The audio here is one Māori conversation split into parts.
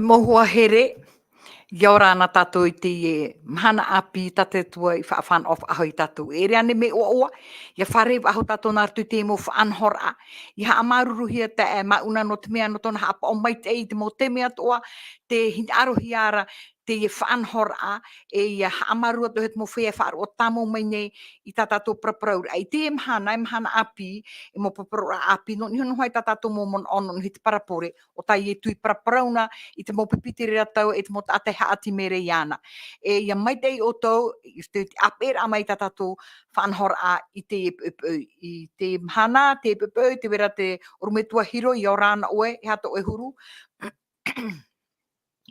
mohua here, ia ora ana tātou I te mahana api tate tua I whaafan of aho I tātou. E rea ne me oa, ia whare aho tātou nā tu te mo whaanhora. I ha amaruruhia te e mauna no te mea no tona hapa o mai te e te mo te mea toa, te arohi ara, te ia whaanhora, e ia ha amarua to het mo whea whaaro o tamo mai nei I tā tātou prapraura. Ai te mahana api, e mo prapraura api, no nihono hai tā tātou mo mon ono, no te parapore, o tai e tui praprauna, I te mo pipitiri atau, e te mo ate haati mere iana. E ia mai te o tau, I te apera amai tā tātou whaanhora I te mahana, te pepe, te vera te orumetua hiro, I orana oe, e hato e huru.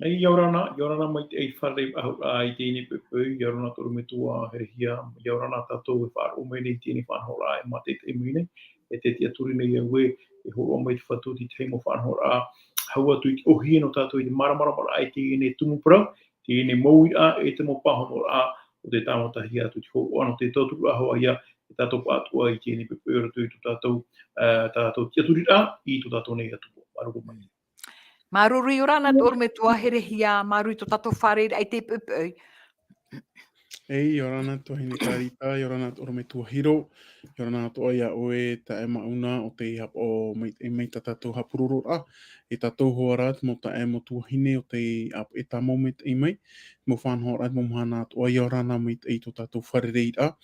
Ai Yorana mai te ai whare ai tēne pepe, Yorana toru me tua herehia, Yorana tātou e whare o mai nei tēne whanhora e mate te mine, e te tia turi nei au e horo mai te whatu ti teimo whanhora haua tu I te ohi no tātou I te maramara ai tēne tumupura, tēne maui a e te mo pahonora o te tāmatahi atu te horo ano te tōturu aho ia e tātou pātua I tēne pepe ora tu I tātou tia turi a I tō tātou nei atu maruko mai. Maruri orana tōru me tua herehia, marui tō tātou whare ai te pepe. Ei, orana to hini karita, orana to me tua hiro, orana to ia oe ta e mauna o te hap o mei tatatou hapururura, e tatou hoarat mo ta e mo tua hine o te ap e ta moment e mei, mo whanhorat mo mhana to ia orana mei te to tatou wharereira,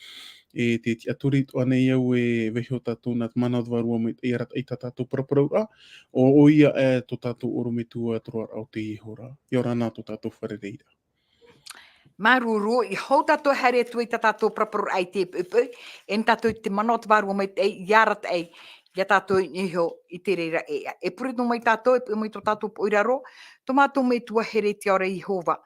e te aturi to ane iau e veho tatou nat manat varua mei te irat e tatatou prapraura, o ia e to tatou oro me tua troar au te ihora, orana to tatou wharereira. Maruru, I hou tātou here tui tātou praparu ai te pepe, en tātou te manot varu mai te iarat ai, ia tātou niho I te reira e. E puri no mai tātou, e mai tō tātou poiraro, tō mātou me tua here te ora Ihova.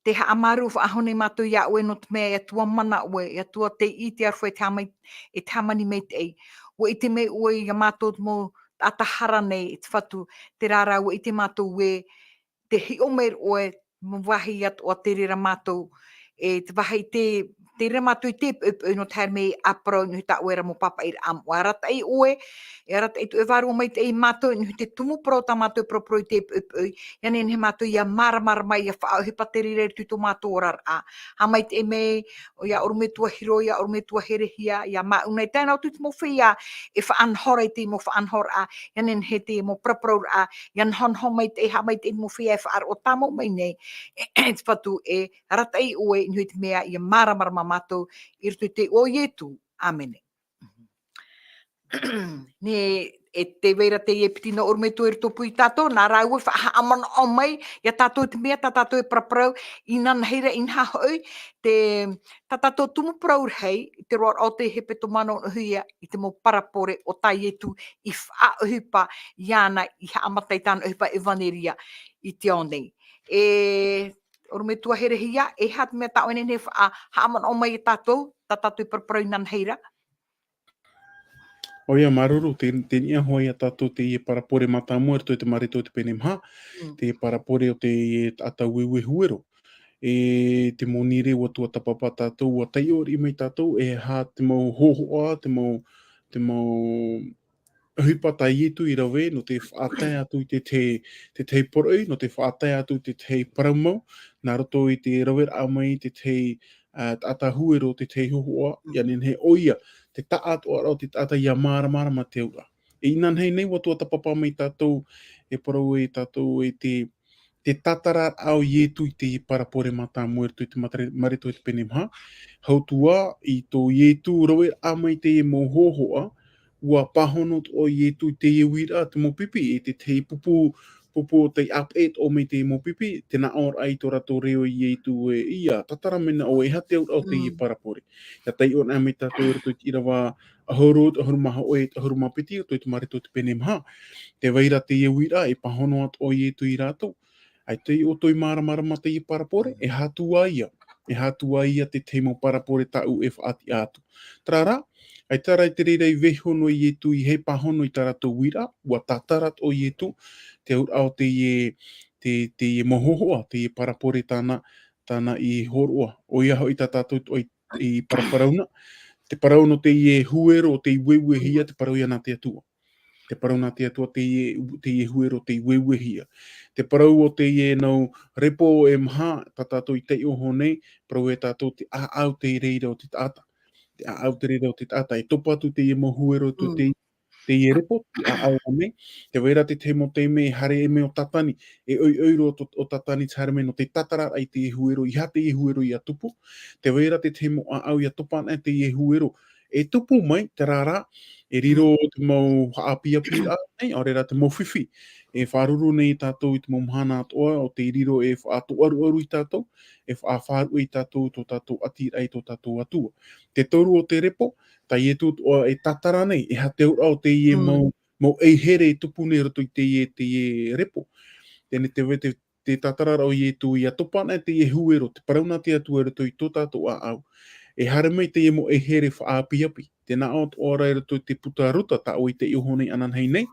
Te ha amaru whaahone mātou ia oe no te mea, ia tua mana oe, ia tua te I te arwha e te hamani mei te ei. O I te mei oe, ia mātou mo atahara nei, te whatu, te rārau, I te mātou oe, te hi o meir oe, mo wahi at o te rira mātou, e te wahi te rira mātou I te no te mei apro, no ta oera mo papa I am. O arata I oe, e arata I tu e waru mai te I mātou, no te tumu pro ta mātou propro I te ia nen he mātou ia maramara mai, ia whaauhipa te rira tu tō mātou orar a. Ha mai te mei, o ia orume tua hiro, ia orume tua herehia, ia maunai tēnau tu te mo whia, e whaanhora I te mo whaanhora a, ia nen he te mo propro a, ia nhonho mai te ha mai te mo whia e whaar o tamo mai nei, e te whatu e rata I oe nui te mea ia maramarama mātou I rutu te o ietu. Amene. Ne e te weira te e piti na orme tu rutu pui tātou, nā rau e wha amana o mai, ia tātou te mea, tātou e praprau, I nana heira I nha hoi, tātou tumu prau hei, I te roar o te hepe to mana o huia, I te mo parapore o tai etu, I whaahupa, iana, I ha amatai tāna uhipa e vaneria, I te onei. Orme tua herehia, e hat mea tā oinen he ha amana o mai tātou I praprau I nana heira. O ia maruru, te nia hoi a tātou te ie parapore matamu ar tō te marito te pene maha, te parapore o te ata wewe huero. E te monire o tua tapapa tātou, o tai ori mai tātou, e ha te mau hohoa, te mau hipa tai etu I rawe, no te whaatai atu I te tei poroi, no te whaatai atu I te tei paramau, nā roto I te rawe amai, te tei ata huero, te tei hohoa, ia nen he oia, te taat o arau, te taata ia mara ma te ura. E inan hei nei watua tapapa mai tātou, e parau e tātou e te tatara au ietu I te parapore mata moer tu I te marito I te pene maha. Hautua I tō ietu rawe amai te e mo hohoa, ua pahono o ietu te iwira te mo pipi, e te tei pupu o te up-et o me te mo pipi, te na or ai tō rato reo I ietu e ia, tatara mena o e hate au te I parapore. Ia tai on ame tātou e rato I irawa ahurut, ahurumaha oe, ahurumapiti, o tō I te marito te pene maha. Te waira te iwira, e pahono at o ietu I rato. Ai te o toi maramara ma te I parapore, e hatua ia. E hatua ia te teimo parapore tau e whaati atu. Trara, ai tara I te reira I vehono I etu I he pahono I tarato wira, ua tatarat o etu, te au te e mohohoa, te e parapore tāna I horoa. O ia hoi tātou I paraparauna, te parauno te e huero o te I wewehia, te parau ia nā te atua. Te parau nā te atua te e huero te I wewehia. te parau o te ie nau repo e maha, ta tātou i te oho nei, parau e tātou te au te reira o te tata. Te au te reira o te tata. E topa atu te ie mohuero tu te ie repo, te au nei. Te wera te te mo te me hare e me o tatani. E oiro o tatani te hare me no te tatara ai te huero, i ha te huero i a tupu. Te wera te mo au i a topa nei te huero. E tupu mai, te rara, e riro te mau haapiapi a nei, o reira te mau whiwhi. E wharuru nei tātou i te mau mhana atoa, o te riro e whaato aru i tātou, e whaaru i tātou, tō tātou atira i tō tātou atua. Te toru o te repo, tai e tūt o e tatara nei, e ha te ura o te ie mau ei here e tupu nei roto i te ie repo. Tēne te tatara o ie tu i a topa nei te ie huero, te parauna te atua roto i tō tātou a au. E hare mai te ie mo e here whaapiapi. Tēnā o ora e roto i te puta ruta, ta o i te iho nei anan hei nei.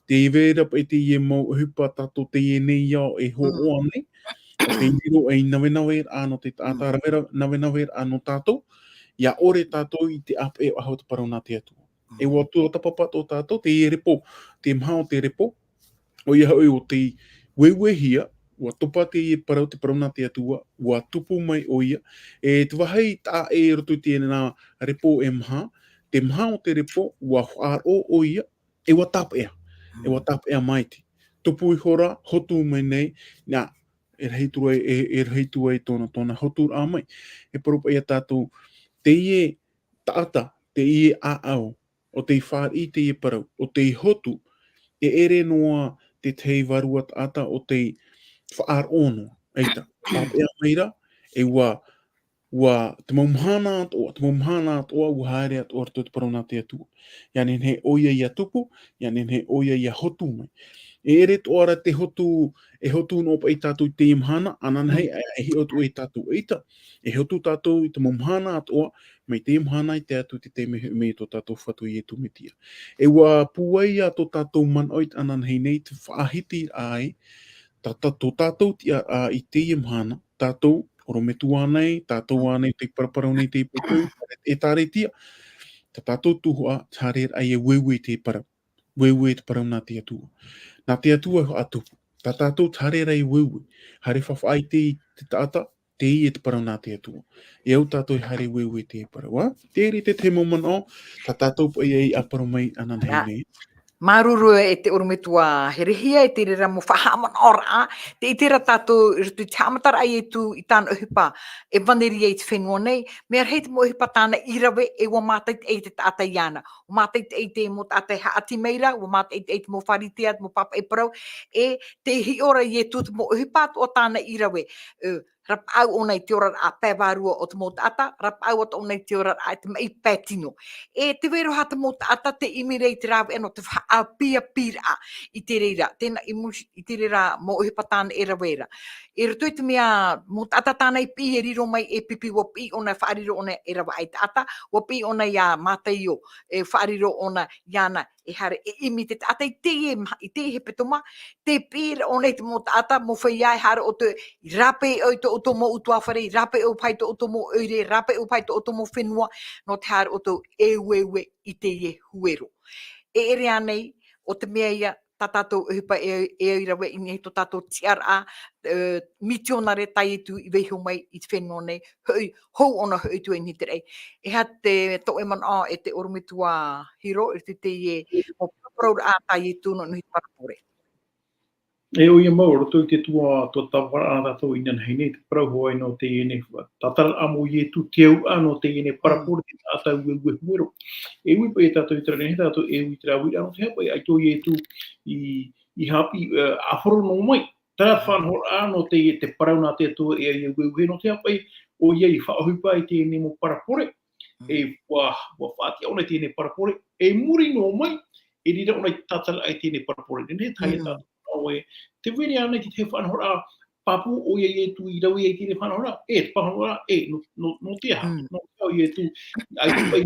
Te iwera pa i te ie mau hupa tato te ie nei au e ho oa nei. O te iro e nawe ano te tata nawe ano tātou. Ia ore tātou i te ap e aho te parauna te atua. E ua tu o tapapa tō tātou, te ie repo, te mhao te repo, o ia hoi o te wewehia, ua topa te ie parau te parauna te atua, ua tupu mai o ia, e te wahai tā e roto i tēne nā repo e mha, te mha o te repo, ua whaaro o ia, e ua tap ea, mai te. Tupu i hora, hotu mai nei, nā, e reitu ai tōna hotu a mai, e parupa ia tātou, te ie taata, te ie aao, o te whār i te ie parau, o te hotu, e ere noa te tei varua taata o te whaar ono, eita, tap ea meira, e ua te maumhana atoa, ua haere atoa rato te parauna te atua. Ia nen he oia ia tupu, ia nen he oia ia hotu mai. E ere toara te hotu, e hotu no pa i tātou i te imhana, anan hei, e hi otu i tātou eita, e hotu tātou i te maumhana atoa, mai te imhana i te atu te me tō tātou whatu i e tumitia. E ua puai a tō tātou man oit anan hei nei te whaahiti ai, tō tātou i te imhana, tātou oro me tu anei, tātou anei te paraparau nei te iputu, e tāretia, tātou tuhua, tārer ai e wewe te parau. Wewe te parau nā te atua. Nā te atua atu. Tā tātou tare rei wewe. Hare whawhai te tāta, te i e te parau nā te atua. E au tātou hare wewe te parau. Te eri te momano, tā tātou pa i aparau mai anan hei nei. Maruru e te urumetua herehia, e te rera mo whahaman ora, te i tera tātou i rutu te hamatara ai e tu i tāna uhipa e vaneri e te whenua nei, mea rei te mo uhipa tāna irawe e ua mātai te e te tāta iana. O mātai te e te mo tātai haati meira, o mātai te e te mo wharitea, mo papa e parau, e te hi ora i e tu te mo uhipa o tāna irawe. Rapau o nei te ora a pēwarua o te mo tāta, rapau o nei te ora a te mei pētino. E te wero hata mo tāta te imirei te rāwe eno te whaapia pira i te reira, tēnā i te reira mo uhipa tāna e rawera. E rato i te mea mo tāta tāna i pi e riro mai e pipi wa pi o nei whaariro o nei e rawa ai tāta, wa pi o nei a mātai o e whaariro o nei iana e hare e imi te tāta i te he petoma, te pira o nei te mo tāta mo whaiai hare o te rape o te oto mo utuawhare, rape o pai te oto mo oire, rape o pai te oto mo whenua, no te hare o te ewewe i te ie huero. E ere anei, o te mea ia, tā tātou uhipa e irawe i nei tō tātou tiara, mitionare tai tu i weiho mai i te whenua nei, hou ona hui tu e ni te rei. E ha te tō e man e te orumitua hiro, i te ie, o praura a tai tu no nuhi parapore. E o ia mau, roto i te tua tō tawara a tātou i nan hei nei, te parau hoa no te iene, tātara amo i e tu te au ano te iene parapore te tātou ue huero. E ui pa e tātou i tera nei, tātou e ui tera ui ano te hapa i aito i e tu i hapi a whoro no mai. Tara whanhor ano te i te parau nā te atua e ai ue no te hapa i o ia i whaohupa i te iene mo parapore. E wa whaatia ona te iene parapore. E muri no mai, e rira ona i tātara ai te iene parapore. Nene tai e tātou. Te wiri ana ki te whanhora papu o ia e tu i rawi e tine whanhora, te whanhora no te aha, no te au i e tu ai te pai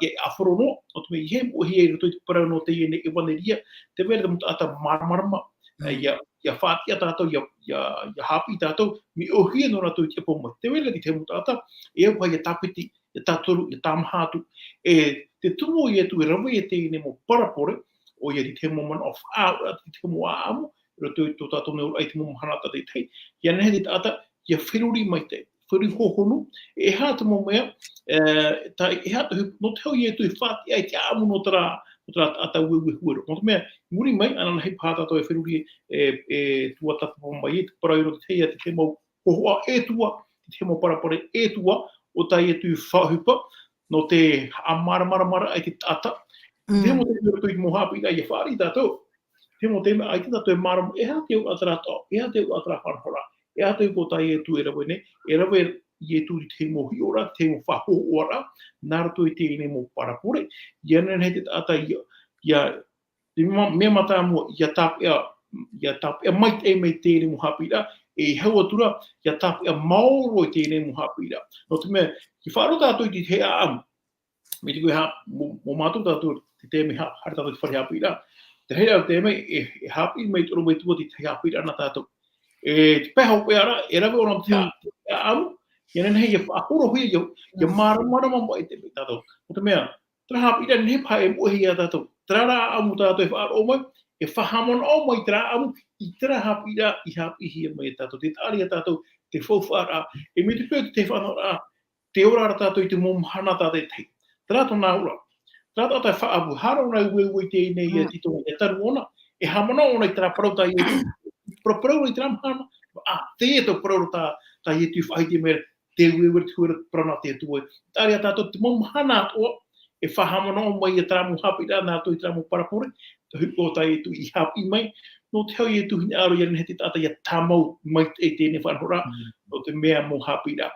e awhoro no, o te mei he mo hi e rato i te parau no te iene e waneria, te wera te muta ata marmarama, ia whaatia tātou, ia hapi tātou, mi o hia no rato i te poma, te wera ki te muta ata, e au pai e tāpiti, e tātoru, e tāmahatu, e te tumo i e tu i rawi e te iene mo parapore, o ia di te moment of out, di te mo amo, roto to tato me ai te mo hana ta te tei. Ia nehe te tata, ia whiruri mai te, whiruri hohonu, e ha te mo mea, e ha te hupu, no te hau i e tui whāti ai te amu no tera ata ue huero. No te mea, muri mai, ana hei pātato e whiruri tua tata po mai, te parairo te teia, te mau hohoa e tua, te mau parapare e tua, o tai e tui whahupa, no te amara ai te tata. Te mo te mea tui mo hapi ai e whaari tātou. Te mo te mea ai te tātou e mara, e ha te au atara tau, e ha te au atara whanhora, e ha te au tai e tu e rawe ne, e rawe i e turi te mo hiora, te mo whaho ora, nara tu i te ine mo parapure, ia nena hei te tata ia mea mata mua, ia tap ea mai te mei te ine mo hapira, e hau atura, ia tap ea maoro i te ine mo hapira. No te mea, ki whaaro tātou i te hea amu, me te koe ha, mo mātou tātou te me hare tātou te whare hapira, te hei au te mei, e hapi mei toro mei tua te hapira ana tātou. Te peha o peara, e rawe ona te amu, ia nena hei e whaakoro hui ia mara mamma e te mei tātou. O te mea, tera hapira ne pa e muhi a tātou. Tera rā amu tātou e whaaro mai, e whahamon o mai tera amu, i tera hapira i hapi hia mai tātou. Te tāri a tātou, te whauwhara, e me te pēo te whanora, te ora ara tātou i te momhana tātou tei. Tera tōna ura. Tera tātou e whaabu, hara ona i ue te nei e tito e taru ona, e hamana ona i tera parauta i e proprou i tram hana, te e tō prou ta i tu whai te mera, te uewer te huera prana te tue. Tāri a tātou te mom hana toa, e whahamana o mai e tramu hapira, nā tō i tramu parapore, te hupo ta i tu i hapi mai, no te hau i e tu hini aro i ane he te tata i a tamau mai e tēne whanhora, no te mea mo hapira.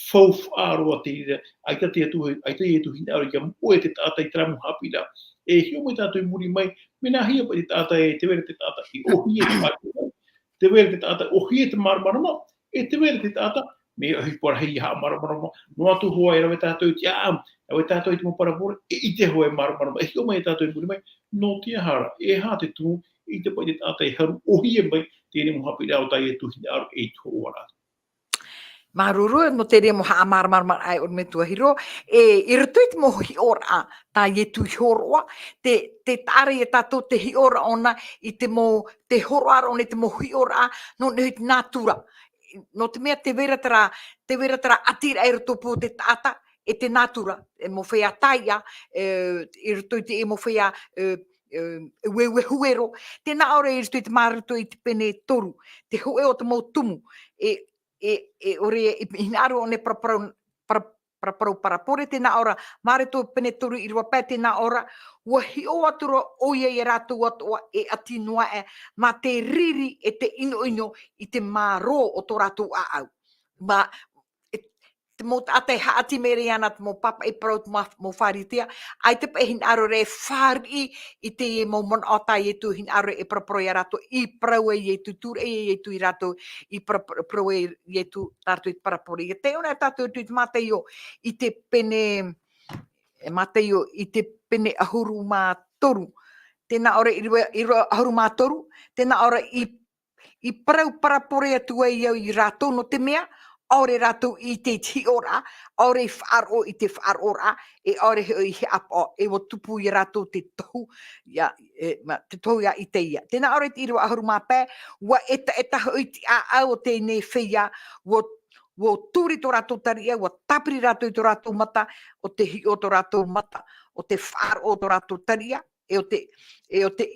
Fau whaaro a te ira, ai te e tu hini aro i a moe te tata i tramu hapira. E hio mai tātou i muri mai, mena hia pa te tata e te wera te tata i ohi e te whaia. Te wera te tata ohi e te maramarama, e te wera te tata, me ahi pora hei ha maramarama, no atu hoa e rawe tātou ti aam, rawe tātou i te mo parapore, e i te hoa e maramarama, e hio mai e tātou i muri mai, no te hara, e ha te tumu, i te pai te tata e haru ohi e mai, tēne mo hapi rao tai e tuhini aro e tō ora. Maruru no te re mo ha marmarma ai o me tua hiro e irtuit mo hi ora ta ye tu horoa te tare e tato te hi ora ona i te mo te horoa ona te mo hi ora no ne natura no te mea te vera tara atira e roto po te tata e te natura e mo whea taia irtuit e mo whea we huero te na ora irtuit maruto i te pene toru te hoe o te mo tumu e ore inaro one paraparo parapore te na ora mare to penetoru i rua pete na ora wa hi o atura o ye rato atua e atinua e ma te riri e te ino i te maro o to rato a au ma te mo ate haati mere ana mo papa e pro mo faritia ai te hin aro re fari i te mo mon ota e tu hin aro e pro rato i pro e tu tur e tu rato i pro e tu tartu i para por e te ona tatu tu Mateo i te pene Mateo i te pene ahuru ma toru tena ora i ahuru ma toru tena ora i pro para por e tu i rato no te mea ore rato i te ti ora, ore whaaro i te whaarora, e ore i he apo, e o tupu i rato te tohu, te tohu i te ia. Tēnā ore te iro ahuru mā pē, wa eta hui ti a au o tēnei whia, wo tūri tō rato taria, wa tapiri rato i tō rato mata, o te hi o tō rato mata, o te whaaro o tō rato taria, e o te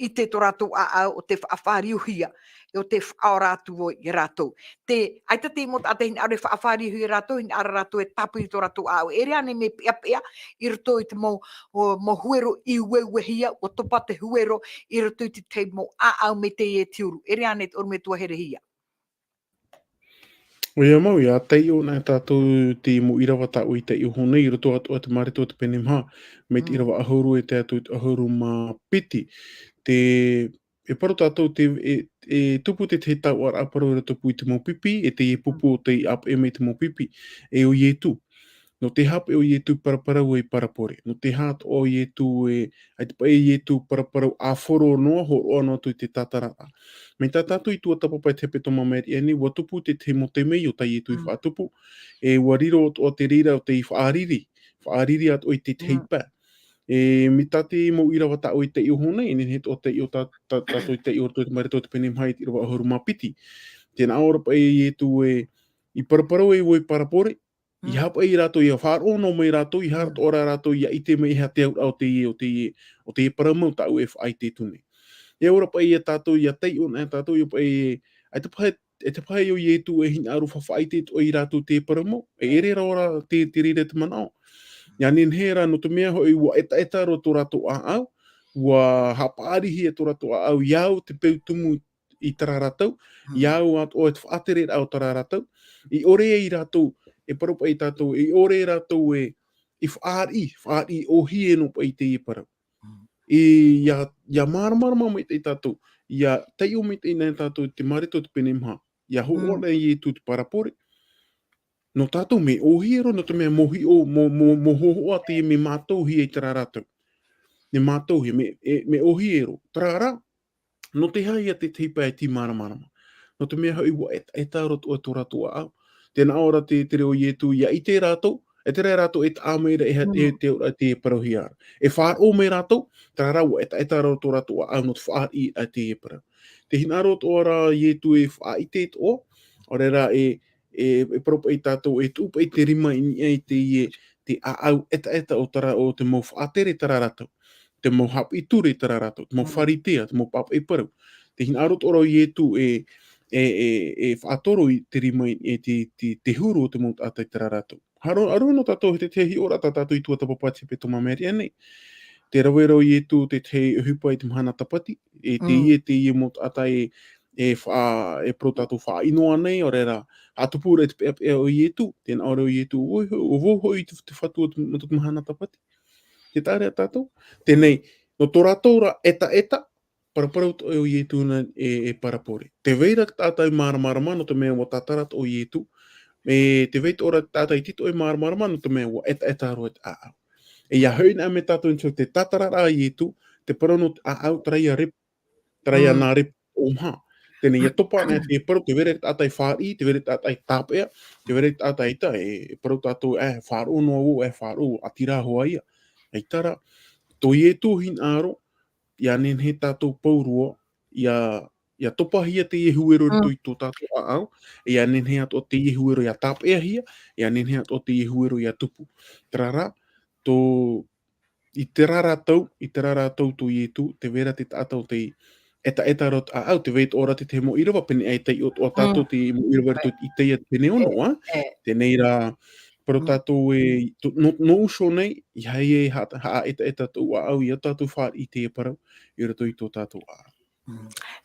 ite tō rato a au, o te whaafariuhia, e o te whaoratu o i rato. Aita te mot ate hin are whaafariuhi i rato, hin ara rato e tapu i tō rato au. E rea ne me pia, i rato i te mo huero i uewehia, o topa te huero, i rato i te mo a au me te e tiuru. E rea ne o me tua herehia. O ia mau, ia tei o nai tātou te mo irawa tā ui te i hone i roto atu atu marito te pene mha, me te irawa ahuru e te atu ahuru mā piti. E paro tātou e tupu te tau ar aparo e tupu i te mo pipi, e te e pupu o te ap e me te mo pipi, e o ie tu. No te hap e o ie tu paraparau e parapore. No te hat o ie tu ai te pa e ie tu paraparau a whoro noa, horo anō tu i te tatarata. Me tā tātou i tua tapapai te peto mameri eni, wa tupu te mo te mei o tai e tu i whaatupu, e wa riro o te rira o te i whaariri at o i te teipa. Mi tati mo ira wa ta'o i te iho nei, ni he o te iho tato i te iho tō te marito te pene mai i rawa ahuru mapiti. Tēnā ora pa e tu i paraparau e woi parapore, i hapa i rato i a whāro no mai rato, i harato ora rato i a ite me i ha te au te i o te i paramau ta'u e whaai te tune. E ora pa i a tātou i a tei o nā tātou i pa e te pahe o i e tu e hina aru whawhai te o i rato te paramau, e ere ora te rire te manao. Ia nin hera no te mea hoi ua eta ro tō rato a au, ua hapaarihi e tō rato a au iau te peu tumu i tara ratau, iau at o e whaatere au tara ratau, i ore e i ratou, e paropa i tātou, i ore e ratou i whaari o hie no pa i te i parau. Ia māramarama mai te tātou, ia tei o mai te ina tātou te marito te pene maha, ia ho ora i e tu te parapore, no tātou me ohiro, no te mea mohi o, mo hohoa te me mātou hi e tara rātou. Ne mātou hi, me ohiro. Tarara, no te hai a te teipa e ti māramarama. No te mea hau iwa e tāro o tō rātou a au. Tēnā ora te reo i e tu, ia i te rātou, e te rātou e tāmeira te parauhi ara. E whaar o me rātou, tarara ua e tāro o tō rātou a au, no te whaar i a te parau. Te hinaro tō ora i e tu e wha i te o, o reira e propa i tātou e tūpa i te rima i te au eta o tara o te mau whaatere tara rātou, te mau hap i ture tara rātou, te mau wharitea, te mau papa i parau. Te hina arot ora i e tu e whaatoro i te rima i te huru o te mau tātai tara rātou. Haro no tātou he te tehi ora tātou i tua tapapati pe toma meri anei. Te rawero i e tu te tehi uhupa i te mahana tapati, te i mo tātai e pro tātou wha inoa nei, o reira, atupura e te pea o i e tu, tēnā ora o i e tu, o voho i te whatua mo te mahana tapati. Te tārea tātou. Tēnei, no tō rātou ra eta, paraparau o i e tu na e parapore. Te veira tātai māramarama no te mea o tātarat o i e tu, te veit ora tātai tito e māramarama no te mea o eta aro e a au. E ia hoi me tātou inso te tātarara i e tu, te parano a au traia nā rip o mha. Tēnei ia topa nea te paru, te vere tātai whāri, te vere tātai tāpea, te vere tātai ita, e paru tātou whāro noa o, whāro atira hoa ia. E tara, tō i e tūhin aro, ia nen he tātou paurua, ia topa hia te iehuero rito i tō tātou a au, ia nen he ato te iehuero ia tāpea hia, ia nen he ato te iehuero ia tupu. Tarara, i te rātau tō i e tū, te vera te tātou te eta rot a au te veit ora te mo irawa pene ai te o tātou te mo irawa i te ia pene ono, tēnei rā, pero tātou no uso nei, i hai e haa eta tō a au i a tātou whaar i te parau, i rato i tō tātou a.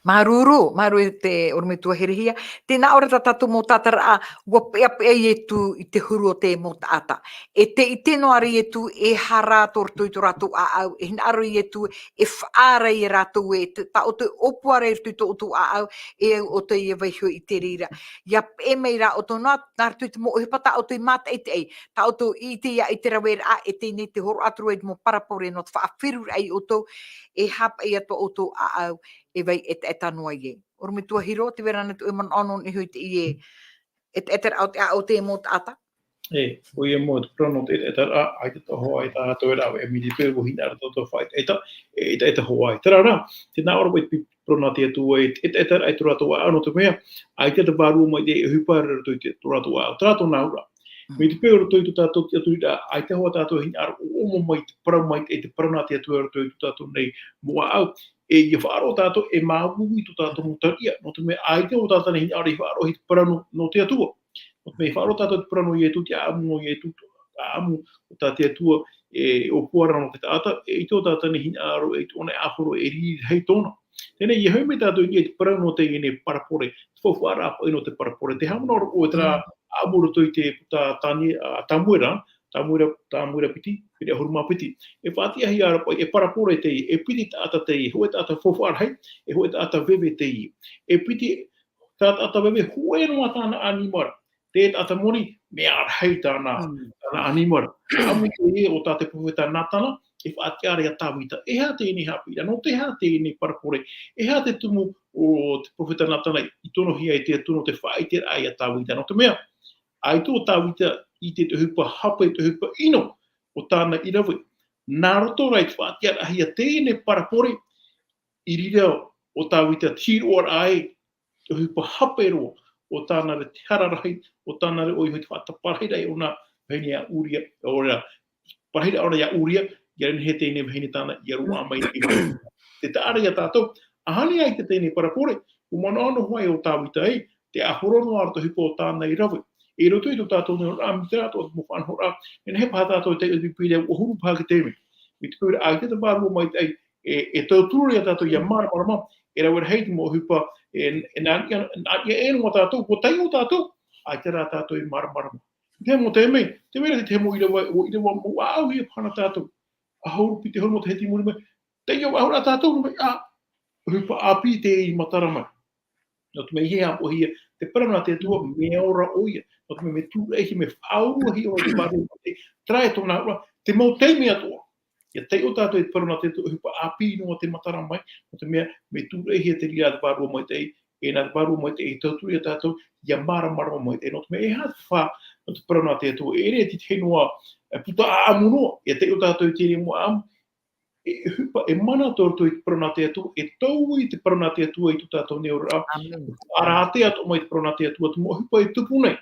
Maru te ormetua herehia. Tēnā ora tātou mō tātara a ua pea i tu i te huru o te mō tāta. E te i tēno ari i tu e hara tortu i tō rātou a au. E hina aru i tu e whaara i rātou e ta o te opuare i tu o a au e o te i waihio i te rira. Ia e mei rā o tō nārtu i te mō uhipata o te mata e te ei. Ta o tō i te ia i te rawera a e te nei te horo atru e mō parapore no te whaawhiru ai o tō e hapa i ato o tō a au. E vai e tanua i e. Oro me tua hiro, te vera na tu e man anon i hui te i e. E te au te mo ata. E, o i e mo te prono te e tara, ai te tohoa i tā tō e rau e mi te pēr wohi nara tō whai. E ta hoa i. Tara rā, te nā ora wai prono te atu e tara ai tō rātou a ano te mea, ai te waru mai te e hupare rato i te tō rātou a. Tara tō nā ura. Me te pēr rato i tō tātou te atu i rā, ai te hoa tātou hini ara o mo mai te parau mai e te parana te atu rato i tō tātou nei mua au. E ia whaaro tātou e māwu i tō tātou mo taria. No te mea aite o tātou nei ari whaaro hi te parano no te atua. No te mea whaaro tātou te parano i e tu te aamu no i e tu aamu o tā te atua o puara no te tāta. E i tō tātou nei aro e tōne ahoro e ri hei tōna. Tēnei i hau me tātou i e te parano te i ne parapore. Te whawhara apa i no te parapore. Te hamanora o e tara aamu rato i te tamuera. Tamuera piti, pere ahuruma piti. E whātia hi ara pai, e parapore te i, e piti tāta te i, hoe tāta whawhara hei, e hoe tāta veve te i. E piti tāta veve hoe noa tāna animara. Te tāta moni, mea hei tāna animara. Amu te i o tāte pōweta nātana, e whātia rea tāwita. E hea te ini hapira, no te hea te ini parapore. E hea te tumu o te pōweta nātana i tono hia i te tuno te whaitea ai a tāwita. No te mea, ai tō tāwita i te hupa hapa i te hupa ino o tāna irawe. Nā roto rai whātia ahi a tēne parapore I rira o tāwi te tiro ar ai, te hupa hapero o tāna re te hararai, o tāna re oi hoi te whātaparahira o nā vahine a uria, o rea parahira ora ia uria, ia rin he tēne vahine tāna ia rua mai I mai. Te tāre a tātou, ahani ai te tēne parapore, o mana ano hoai o tāwi te ei, te ahorono ara te hupa o tāna I rawe. E roto I tō tātou nei ora mi te rato o te mowhan hora, e nehe pā tātou te upipire o huru pā ki tēme. Mi te pūre ai te te pārua mai te ei, e tau tūri a tātou ia marama, e rau hei te mo hupa, e nā ia e no tātou, ko tai o tātou, ai te rā tātou I marama. Te mo te mei, te mera te mo I rewa mo au I pana tātou, a hauru pi te hono te heti mori mai, te iau ahura tātou, mai a hupa api te I matarama. No te mei hea o hia, te parana te tua me ora oia, no te me tū ehi me whaurua hi o te pāru, trae tōna ura, te mau teimi atua. Ia tei o tātou e parana te hupa api no te matara mai, no te mea me tūre hia te ria te pārua mai te e nā te pārua mai te e tauturi a tātou, ia marama mai te no te mea e hāt whā, no te parana te atua, e rea ti te henua puta a amuno, ia tei o tātou te rea mua amu, e hupa e mana tōrto I te parana te atua, e tau I te parana te atua I tu tātou neo raa, ara te atua mai te parana te atua, tu mo hupa e tupu nei,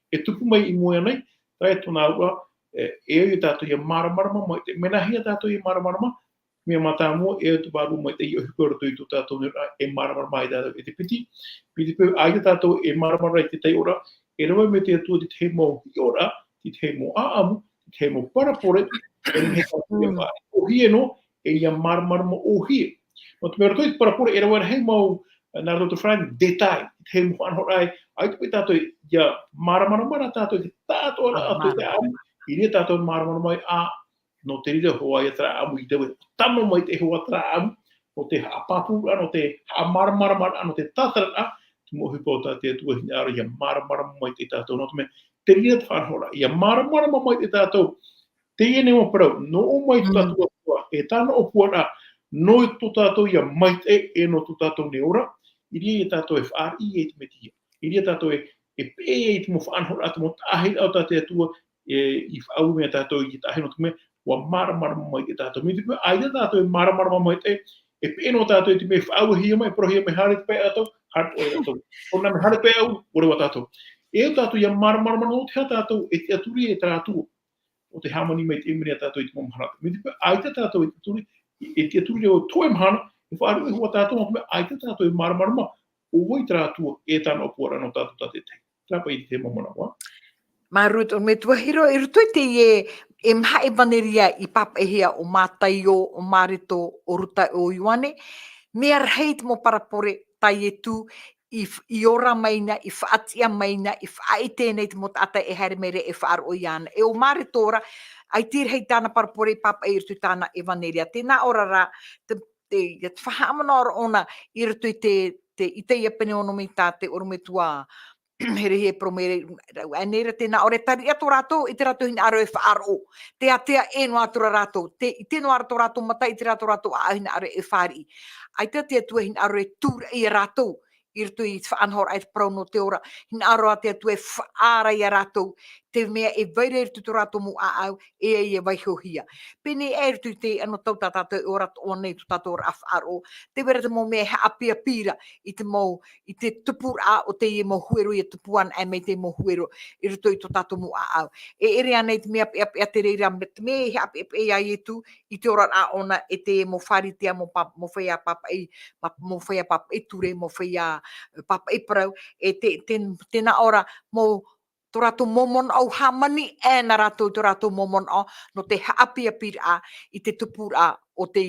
e tupu mai I moea nei, tai tōna ua, e o tātou ia maramarama mai te mena hia tātou ia maramarama mea mata mo e tu baru mai te I hukoro tu I tu tātou e maramarama I tātou e te piti pū ai tātou e maramarama I te tei ora e rawa me te atua te mo I ora te te mo aamu te mo parapore e he tātou ia whare o hie no e ia maramarama o hie no te mera toi parapore e rawa hei mau nā roto whrai detai te mo anhorai ai te tātou ia maramarama tātou te tātou atu te amu I rea tātou marama mai a no te rira hoa I tra amu I tewe tamo mai te hoa tra amu no te hapapu no te hamaramara no te tatara a te mo hupa o tātou tua hina ara ia maramara mai te tātou no te me te rira te whanhora ia maramara mai te tātou te ene mo parau no o mai tu tātou atua e tāna o puara no tu tātou ia mai te e no tu tātou ne ora I rea tātou e whaari e te metia I rea tātou e pē e te mo whanhora te mo tahi au tātou atua I whau mea tātou I tahe no te mea wa maramara mai te tātou. Mi te pēr aia tātou e maramara mai te e pēno tātou te mea whau hia mai, pro hia me hare te pēr atou, hare te atou. Kona me hare pēr au, ore wa tātou. E o tātou ia maramara no te ha tātou e te aturi e tātou. O te hamani mai te imri a tātou I te mamahana. Mi te pēr aia tātou e te aturi o toe mahana, e whaaru e hua tātou no te mea aia tātou e maramara ma, o wai tātou e tāna o puara no tātou tātou te. Tāpa I te mamana wa. Marut o me tuahiro I ruto te e mha e vaneria I papehia o mātaio, o marito, o ruta o Ioane. Mea rheit mo parapore tai e tu I ora maina, I whaatia maina, I whaai tēnei te mo tata e here mere e whaar o Iana. E o marito ora, ai tir hei tāna parapore papa I ruto tāna e vaneria. Tēnā ora ra, te whahamana ora ona I ruto I te iapene ono me tāte oro me tua here he promere anera tēnā ore tari ato rātou I te rato hina aro e whaaro. Te atea e no ato rātou. Te no ato rātou mata I te rato rātou a hina aro e whaari. Ai te tua hina aro e tūra I rātou. I rutu I whaanhora ai te prauno te ora. Hina aro a te tua e whaara I rātou. Te mea e vaire I rutu rātou mu a au e waihohia. Pene e rutu te ano tau tātou ora o nei tu tātou ora a whaaro. Te wera te mo mea he apia pira I te mo I te tupur a o te e mo huero I tupuan ai mei te mo huero I rutu I to tātou mu a au. E ere anei te mea a te reira me te mea he api ai e tu I te ora a ona e te mo whari tea mo whaia papa I ture mo whaia papa I parau e tēnā ora mo tō rātou momon au hamani e nā rātou tō rātou momon au no te haapia pira I te tupura o te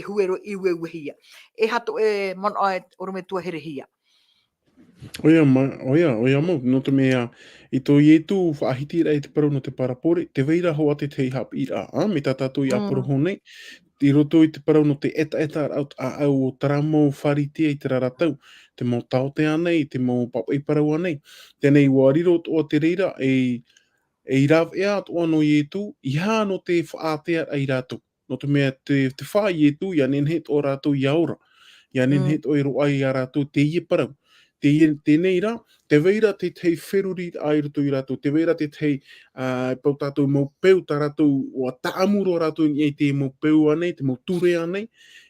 huero I wewehia. E hato e mon ai oro me tua herehia. Oia mo, no te mea I tō ietu whaahiti rei te parau no te parapore, te veira hoa te tei hapi ira a, me tā tātou I aporo honei, I roto I te parau no te eta au o taramo wharitia I te raratau, te mau taote anei, te mau papai parau anei. Tēnei wariro o te reira e raw ea to ano ietu, I hā no te whaatea ai rātou. No te mea te wha ietu, ia nenhet o rātou I aora. Ia nenhet o I roa I a rātou te ie parau. tēnei rā, te veira te tei wheruri ai roto i rātou, te veira te tei pau tātou mau peu tā rātou o a taamuro rātou i te mau peu anei, te mau ture anei,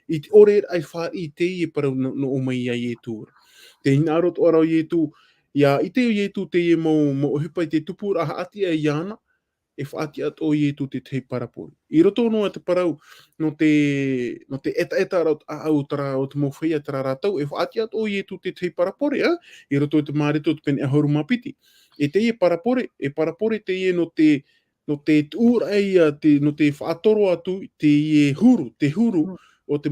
i te ore ai whā i te i parau no o mai ai e tūra. Te hina arot o rau i e tū, ia i te o i e tū te i mau hipa i te tupu raha ati ai iana, e whaati at o i e tū te tei parapori. I roto no te parau no te eta rau au tara o te mawhia tara rātou, e whaati at o i e tū te tei parapori, i roto te mārito te pene ahoru mapiti. E te i parapori te i no te tūra ia, no te whaatoro atu, te i e huru, o te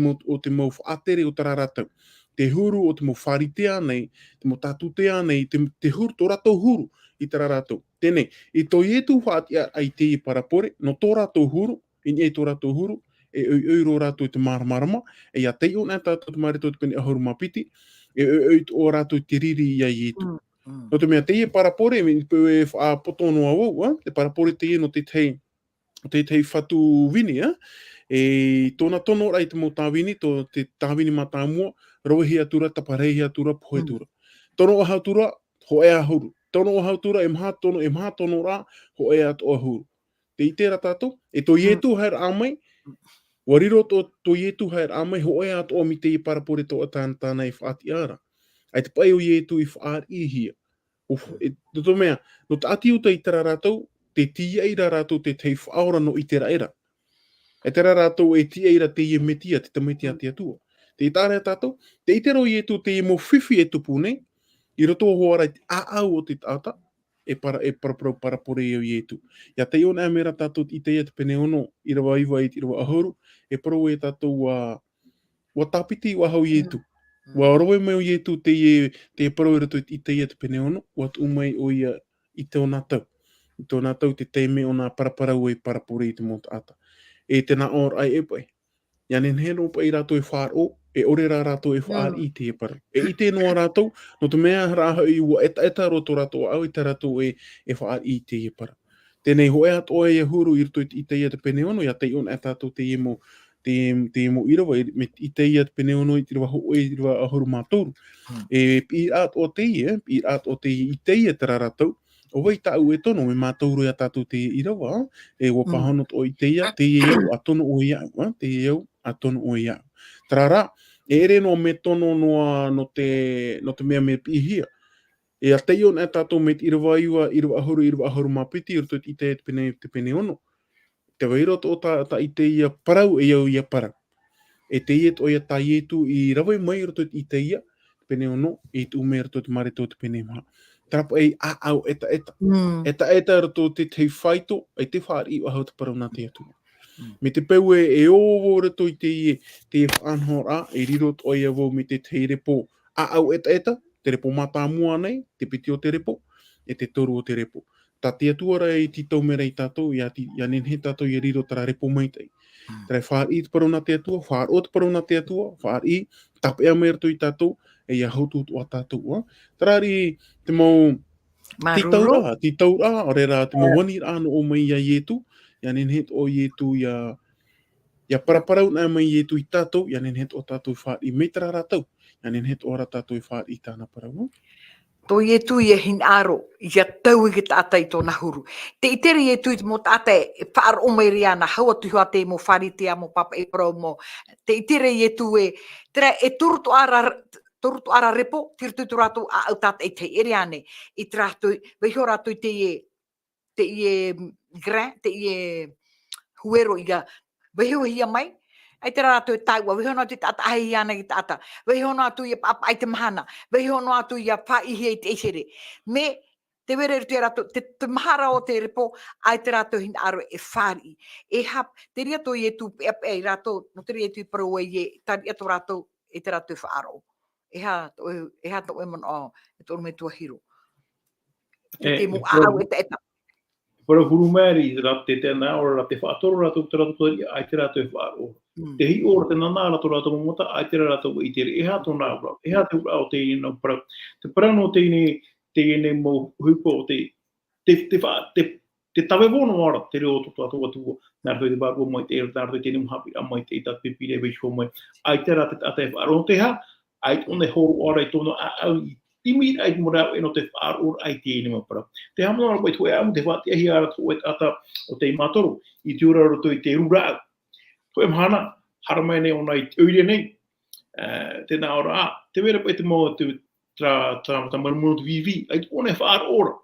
mau whaatere o tara rātou. Te huru o te mau wharitea nei, te mau tātutea nei, te huru, tō rātou huru i tara rātou. Tēnei, i tō i etu whaatia ai te i parapore, no tō rātou huru, i e tō rātou huru, e ro rātou te maramarama, e ia te iona tātou te marito te pene ahoru mapiti, e o rātou te riri i ai etu. No te mea te i parapore, e whaapoto noa wau, te parapore te i no te tei whatu vini, e tōna tono rai te mo tāwini, te tāwini mātāmua, rohi atura, taparehi atura, pohetura. Tono o hautura, ho ea huru. Tono o hautura, e maha tono rā, ho ea to huru. Te itera tātou, e tō ietu haer amai, wariro tō ietu haer amai, ho ea to mi te i parapore tō tāna i whaati ara. Ai te pai o ietu i whaar i hia. Tō mea, no te ati uta i tera rātou, te tia ira rātou te tei whaora no i tera era. E tera rātou e tia ira te i metia, te tameti ati atua. Te itārea tātou, te itero i etu te i mo whiwhi e tupu nei, i roto o hoara te aau o te tāta, e parapore i etu. Ia te iona mera tātou i te ia te pene ono, i rawa iwa i rawa ahoru, e parau e tātou wa tāpiti wa hau i etu. Wa roe mai o i etu te parau i roto i te ia te pene ono, wa tu mai o ia i te ona tau. I te ona tau te teime o nā paraparau e parapore i te mō tāta. E tēnā or ai e pai. Ia nen he no pai rātou e whaar o, e ore rā rātou e whaar i te e para. E i te noa rātou, no te mea rāha i ua eta roto rātou au i te rātou e whaar i te e para. Tēnei ho ea toa e huru i roto i te ia te pene ono, ia te ion e tātou te e mo irawa, i te ia te pene ono i te rawa ho e rawa ahuru mātoru. E pi āt o te i te ia te rātou, o wai tāu e tono, me mātouru ia tātou te irawa, e wapahanot o i te ia au, atono o ia au, te iau, atono o ia au. Tarara, e ere no me tono no te mea me pihia. E a te ion e tātou me irawa ahuru mapiti, i roto i te pene ono. Te wairot o ta i te ia parau, e iau ia parau. E te iet o ia tā ietu i rawai mai i roto i te ia, pene ono, i tu me roto te marito te pene maha. Tarapa e au eta. Eta roto te whaito, e te whaar i ahau te parau nā te atua. Me te peu e o roto i te whanhora, e rirot o ia wau me te repo au eta, te repo mātāmua nei, te piti o te repo, e te toru o te repo. Tā te atua rai ti tau mera i tātou, ia nen he tātou i riro tara repo maitai. Trai whaar i te parau nā te atua, whaar o te parau nā te atua, whaar i, tapea mea rato i tātou, e ia hautu o tātou. Tarari te mau titau rā, ore rā, te mau wani rā no o mai ia ietu, ia nen het o ietu ia paraparau nā mai ietu i tātou, ia nen het o tātou whaar i meitara rātou, ia nen het o rā tātou i whaar i tāna parau. Tō ietu i e hin aro, ia tau i ki tātai tōna huru. Te itere ietu i mō tātai e whaar o mai ria na haua tuhua te mō wharitea mō papa e parau mō. Te itere ietu tera e turutu ara repo, tirtutu rātou a au tātai te ere ane. I te rātou, weho rātou te i gran, te i huero i a weho hia mai. Ai te rātou e taua, weho nā te tata ahi ana ki tata, weho nā tu i a papa ai te mahana, weho nā tu i a whaihi ai te eisere. Me, te were te rātou, te mahara o te repo, ai te rātou hin aro e whāri. E hap, te ria tō i e tū e rātou, no te ria tū i parau e i, tari ato rātou, e te rātou whaaro. E ha tō e mana o, e tō me tua hiro. Te mo au e te eta. Para huru meri, te tēnā ora, te whaatoro rātou, te rātou tōria, ai te rātou e whaaro. Te hi ora te nana rātou rātou mota, ai te rātou i tere. E hā tō nā ura, e hā te ura o te ina parau. Te parau no te ine mō hupo o te tawe wono ora, te reo tō atua tua, nā rātou te bārua mai te ero, nā rātou te nimu hapi a mai te ita pipire weisho mai. Ai te rātou te ata e whaaro. No te hā, ai tōne horo ora i tōno au imi ai mora no te whaaro ai te ni mapara. Te hamana mai tue am te whati ahi ara tue ata o te matoru I te ura roto I te rura. Tue mhana, haramai nei ona I te uire nei. Tēnā ora te wera pai te mō te tra marumunu te vivi, ai te one whaaro ora.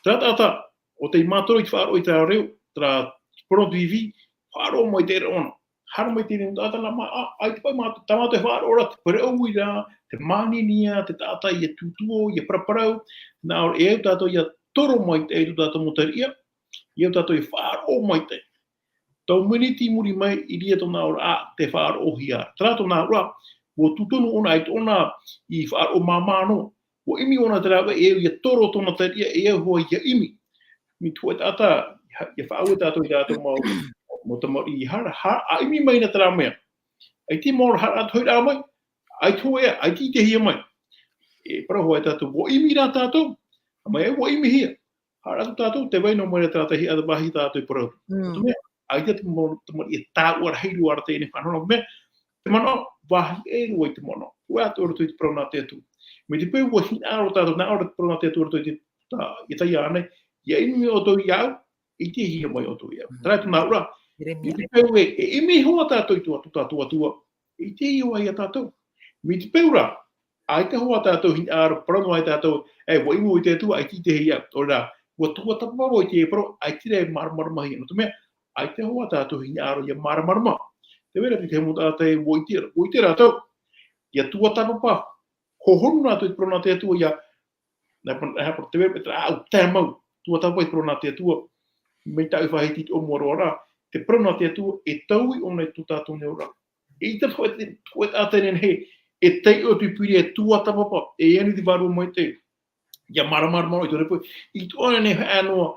Tra tata, o te matoru I te whaaro I te reo, tra prono te vivi, whaaro mai te ona. Hara mai tēnei o tata lama, ai te pai mātu, tamata e whaaro ora, te pere au I rā, te māninia, te tata I e tutuo, I e praparau, nā ora e au tātou I a toro mai te eitu tātou motaria, I au tātou I whaaro mai te. Tau miniti muri mai I ria tōna ora te whaaro ohi ara. Tarato nā ora, wo tutonu ona ai tōna I whaaro mamano, wo imi ona te rawa e au I a toro tōna taria e au hoa I a imi. Mi tua tata, I whaau tātou I tātou mau, mo te mau I hara, a imi mai na tara mea. Ai te mora hara atu hoi mai, ai tō ea, ai ti te hia mai. E paraho ai tātou, wo imi rā tātou, mai ai wo imi hia. Hara atu tātou, te waino mai rā tātou hi ata wahi tātou I paraho. Ai te mora I tā ua heiru ara tēne whanona mea, te mana wahi e rua I te mana. Ua atu ora tui te parau nā te atu. Me te pēu wa hina aro tātou, nā ora te parau nā te atu ora tui te tai ane, ia imi o tau iau, I te hia mai o tau iau. Tāratu nā ora, me te pēu e imi hoa tātou I tua tātou atua, I te iau ai a tātou. Me te pēu rā, ai te hoa tātou hina aro, parau ai tātou, wa imu I te atua, ai ti te hia, o rā, wa tua tapamawa I te e parau, ai te rei maramahi, no te mea, ai te hoa tātou hina aro ia maramarama. Te wera te hemu tātai woite rātou, ia tua tapapa, ho honu nātou I prona te atua, ia, te wera petra au tēmau, tua tapapa I prona te atua, me tau whahiti o moroara, te prona te atua, e taui o nei tu tātou ne ora. E ita tue tātai nen he, e tei o tupiri e tua tapapa, e eni te waru mai te, ia maramarama I tō repo, I tōna ne hanoa,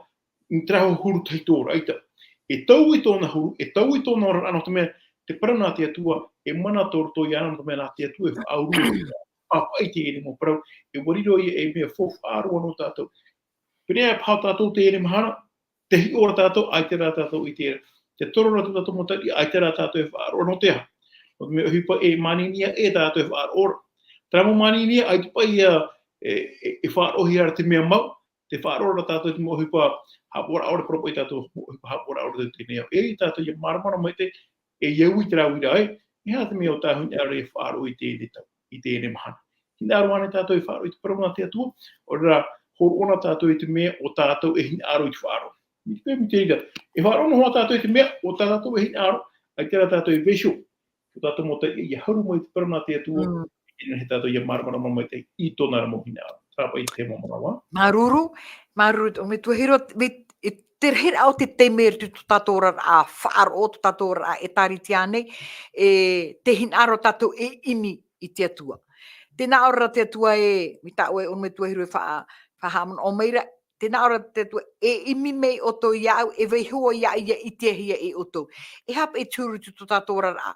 I traho huru tei tōra, aita. E tau I tōna huru, e tau I tōna ora anō te mea, te parana te atua, e mana tōru tō I anō te mea nā te atua, e whaurua, papai te ere mō parau, e wariro I e mea whowhaaro anō tātou. Pēnea e pāu tātou te ere mahana, te hi ora tātou, ai te rā tātou I te ere. Te toro rā tātou motari, ai te rā tātou e whaaro anō te ha. O te mea hipa e maninia e tātou e whaaro ora. Tramo maninia, ai te pai e whaaro hi ara te mea mau, te whaaro ora tātou te mo hipa, hapora aore propo I tātou, hapora aore te nea. E I tātou I maramana mai te, e iau I te rau I rai, e hā te mea o tāhui ara e whaaro I te ere mahana. Hina aro ane tātou e whaaro I te parama te atua, o rā, horo ona tātou I te mea o tātou e hina aro I te whaaro. Mi te mi te ira, e whaaro ona hoa tātou I te mea o tātou e hina aro, ai te rā tātou e vesho, o tātou mo te I haru mai te parama te atua, e he tātou I maramana mai te I tōna ra mo hina aro. Tāpai te mo marawa. Maruru, o me tuhiro, te rehera au te teimere tu tātou ora a whaaro o tu tātou ora a e tariti ane, te hinaro tātou e imi I te atua. Tēnā ora te atua e, mi tā oe o me tuhiro e whahamon o meira, tēnā ora te atua e imi mei o tō iau, e veihua ia I te hia e o tō. E hapa e tūru tu tātou ora a,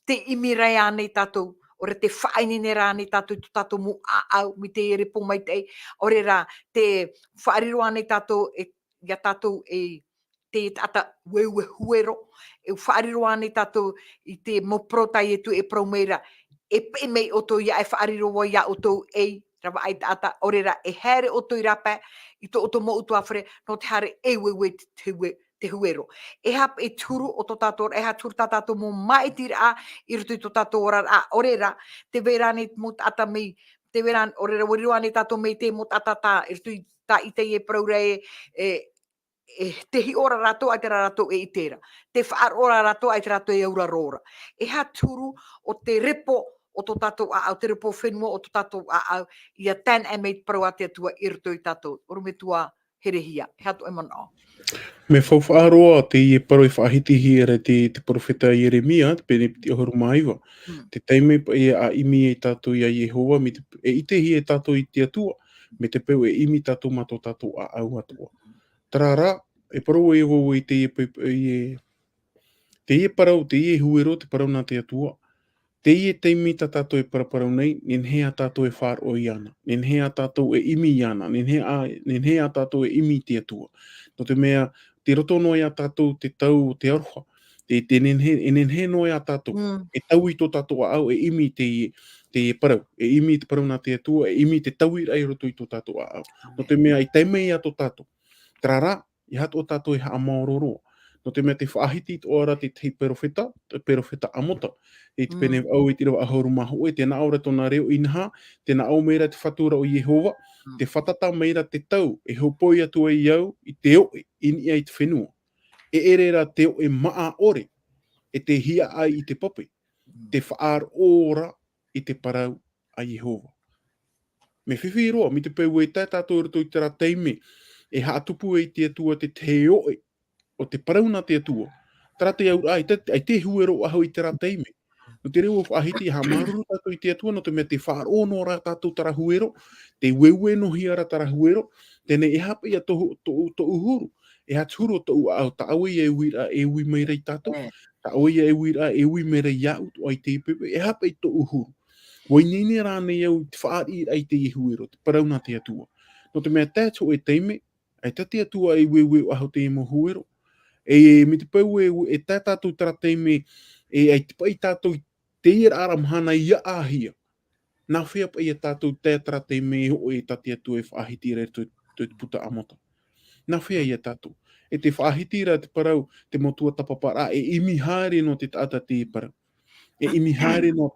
te imi rai ane tātou, ora te whainene rāne tātou tu tātou mu au, mi te ere pō mai tei, ore rā, te whaariro ane tātou ia tātou te tata wewe huero, e whaariro ane tātou I te moprotai e tu e promeira, e pe mei o tō ia e whaariro wa ia o tō rawa ai tata, ore rā, e here o tō I rapa, I tō o tō mo utu awhare, no te hare e wewe te huero. E hap e turu o tō tātou, e ha turu tātou mō mai tira a, I rutu I tō tātou ora a, ore rā, te vera ne mo tata mei, te vera, ore rā, wariro ane tātou mei te mo tata tā, I rutu tā I te praura te hi ora rato ai te rato e itera. Te whaar ora rato ai te rato e aura rora. E ha turu o te repo o tō tātou au, te repo whenua o tō tātou au, ia tan e mei parau a te atua I rutu I tātou. Oro me tua herehia. He hatu e mana. Me whawhaaroa te I e paru I whaahiti hi ere te profeta Jeremia, te pene piti ahuru maiwa. Te teime e a imi e tātou I a Yehova, e ite hi e tātou I te atua, me te peu e imi tātou mato tātou a au atua. Tarara, e paru e hou I te I e parau, te I e huero, te parau nā te atua. Te I e teimi ta tātou e paraparau nei, nen hea tātou e whāro I ana, nen hea tātou e imi I ana, nen hea tātou e imi te atua. No te mea, te roto noa ia tātou te tau o te aroha, nen he noa ia tātou, e tau I tō tātou a au e imi te I, te parau, e imi te parau nā te atua, e imi te tauira ai roto i tō tātou ao. No te mea i teimei a tō tātou. Trara, i hato o tātou i haa maororo. No te mea te whaahiti i ora te perofeta amota. E te pene au i te rawa ahoru maho e tēnā aura tōna reo inaha, tēnā au meira te whatura o Yehova, te whatata meira te tau, e hopoi atu ai iau, i te oe, ini ai te whenua. E erera te oe maa ore, e te hia ai i te pope, te whaar ora i te parau a Yehova. Me whiwhi roa, mi te peu e tai tātou rato i te rā teime, e haatupu e te atua te oe, o te parau nā te atua. Tara te au, ai te huero ahau i te rā teime. No te reo whaahiti ha maruru tātou i te atua, no te mea te whaar ono rā tātou tara huero, te wewe no hiara tara huero, tēne e hapa ia to uhuru. E haturu o tō au, ta aue ia e wira e ui meira i tātou, ta aue ia e wira e ui meira i au, o ai te pepe, e hapa i tō uhuru. Wai nene rānei au te whaar i ai te ihuero, te parau nā te atua. No te mea tātou e teime, ai ta te atua e wewe o aho te emo huero. E mi te pau e tā tātou tara teime, e ai te pai tātou te ira aramhana ia ahia. Nā whea pa ia tātou te tara teime o e tā te atua e whaahiti re te puta amota. Nā whea ia tātou. E te whaahiti ra te parau, te motua tapapara, e imi haere no te tata te parau. E imi haere no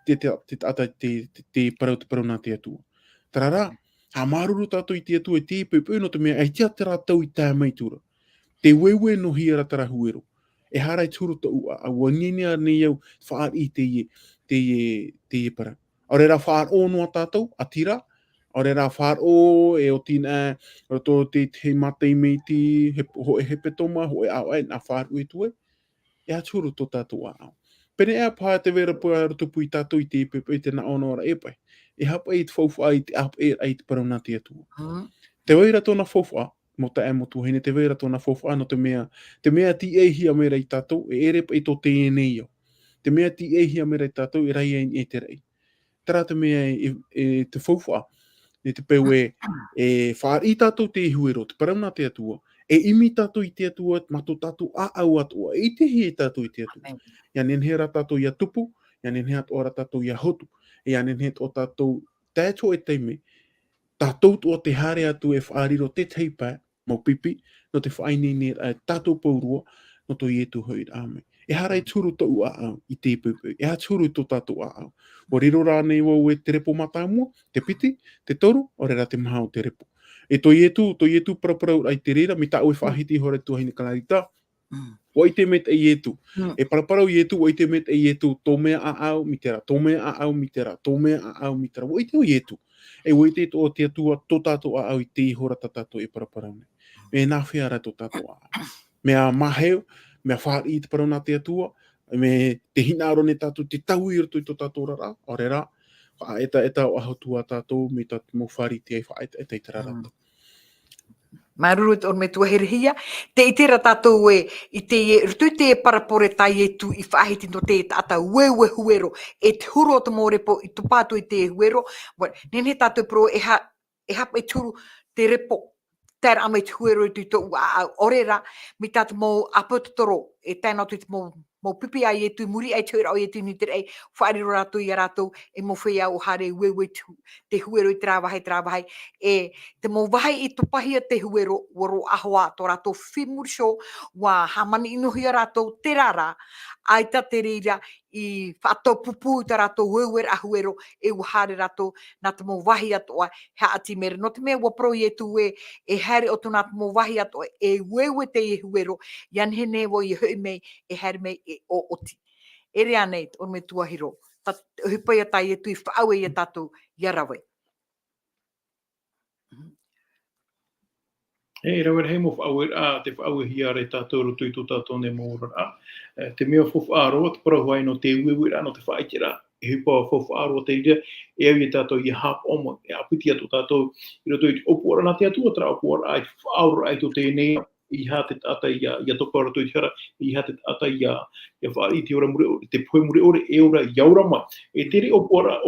te tata te parau nā te atua. Tarara, ha maruru tātou i te atua e te pepe no te mea, ai tia te rātau i tā meitura. Te wewe no hiara tara huero. E harai turu ta ua, a wanginea nei au whaar i te parau. Ore rā whaar o noa tātou, a tira. Ore rā whaar o e o tina, o tō te matei meiti, ho e hepe toma, ho e au ai, nā whaar ue tue. E a turu tō tātou a au. Pene ea pāia te vera pua rutupu i tātou i te pepe i te na ono ora e pai. E hapa i te whauwha i te apa e ai te parau nā te atua. Te waira tōna whauwha, mo ta e motu hene te waira tōna whauwha no te mea ti e hia mera i tātou, e ere pa i tō te enei au. Te mea ti e hia mera i tātou, e rai e te rei. Tara te mea e te whauwha, e te peu e whaar i tātou te ihuero, te parau nā te atua, e imi tātou i te atua, mato tātou a au atua, e te hi tātou i te atua. Ia nenhera tātou ia tupu, ia nenhera ora tātou ia hotu, ia nenhera o tātou tātou e teime, tātou o te hare atu e whaariro te teipa, mau pipi, no te whainini e tātou paurua, no to ietu hoi ame. E harai turu tō ua au i te pupu, e ha turu tō tātou a au. O riro rānei wau e te repo matamua, te piti, te toru, o rera te maha o te repo. E to ietu paraparau ai te rira, mi tā ue whahiti hore tuahine kalarita, o i te met e ietu. E paraparau ietu, o i te met e ietu, tō mea a au, mi tera, tō mea a au, mi tera, tō mea a au, mi tera, o i te o ietu. E o i te o te atua, tō tātou a au i te ihora tā tātou e paraparau ne. Me nā whiara tō tātou a au. Mea maheo, mea whaar i te parau nā te atua, me te hinaro ne tātou, te tau i roto i tō tātou rara, o rera, eta o ahotua tātou, me tātou mo whari te ai wha eta i te rarata. Maruru o me tua herihia, te itera tātou e, i te rutu te parapore tai e tu i whaahiti no te ata wewe huero, e te huro o te mōrepo i tupātu i te huero, nene tātou pro e hapa i turu te repo, tēra ama i te huero i tū orera, mi tātou mō apototoro, e tēnā tu i te mō pipi ai e tu, muri ai tūra o e tu ni te rei, whaariro rātou i a rātou, e mō whea o hare wewe te huero i trāwahai, e te mō wahai i tupahia te huero, waro ahoa tō rātou whimurisho, wā hamani inuhia rātou te rara, ai ta te rira i whātou pupu i tā rātou wewe a huero, e uhare rātou, nā te mō wahi atoa, hea ati mera. No te mea wapro i e tu e hare o tō nā te mō wahi atoa, e wewe te i huero, ian he newo i hui mei, e hare mei e o oti. E rea nei, o me tuahiro, hupai a tai e tui whaawe i a tātou iarawe. E rawer hei mo whaawe te whaawe hiare tātou roto i tō tātou ne mōra. Te mea whawhaaroa, te parahuai no te uewira, no te whaitira, e hupa whawhaaroa te ira, e au i tātou i hap omo, e apiti atu tātou, i roto i opuara nā te atua tra opuara ai whaaroa ai tō tēnei, i ha te tata ia topa roto i hara, i ha te tata ia whaari te ora mure, te poe mure ore e ora iaurama. E tere opuara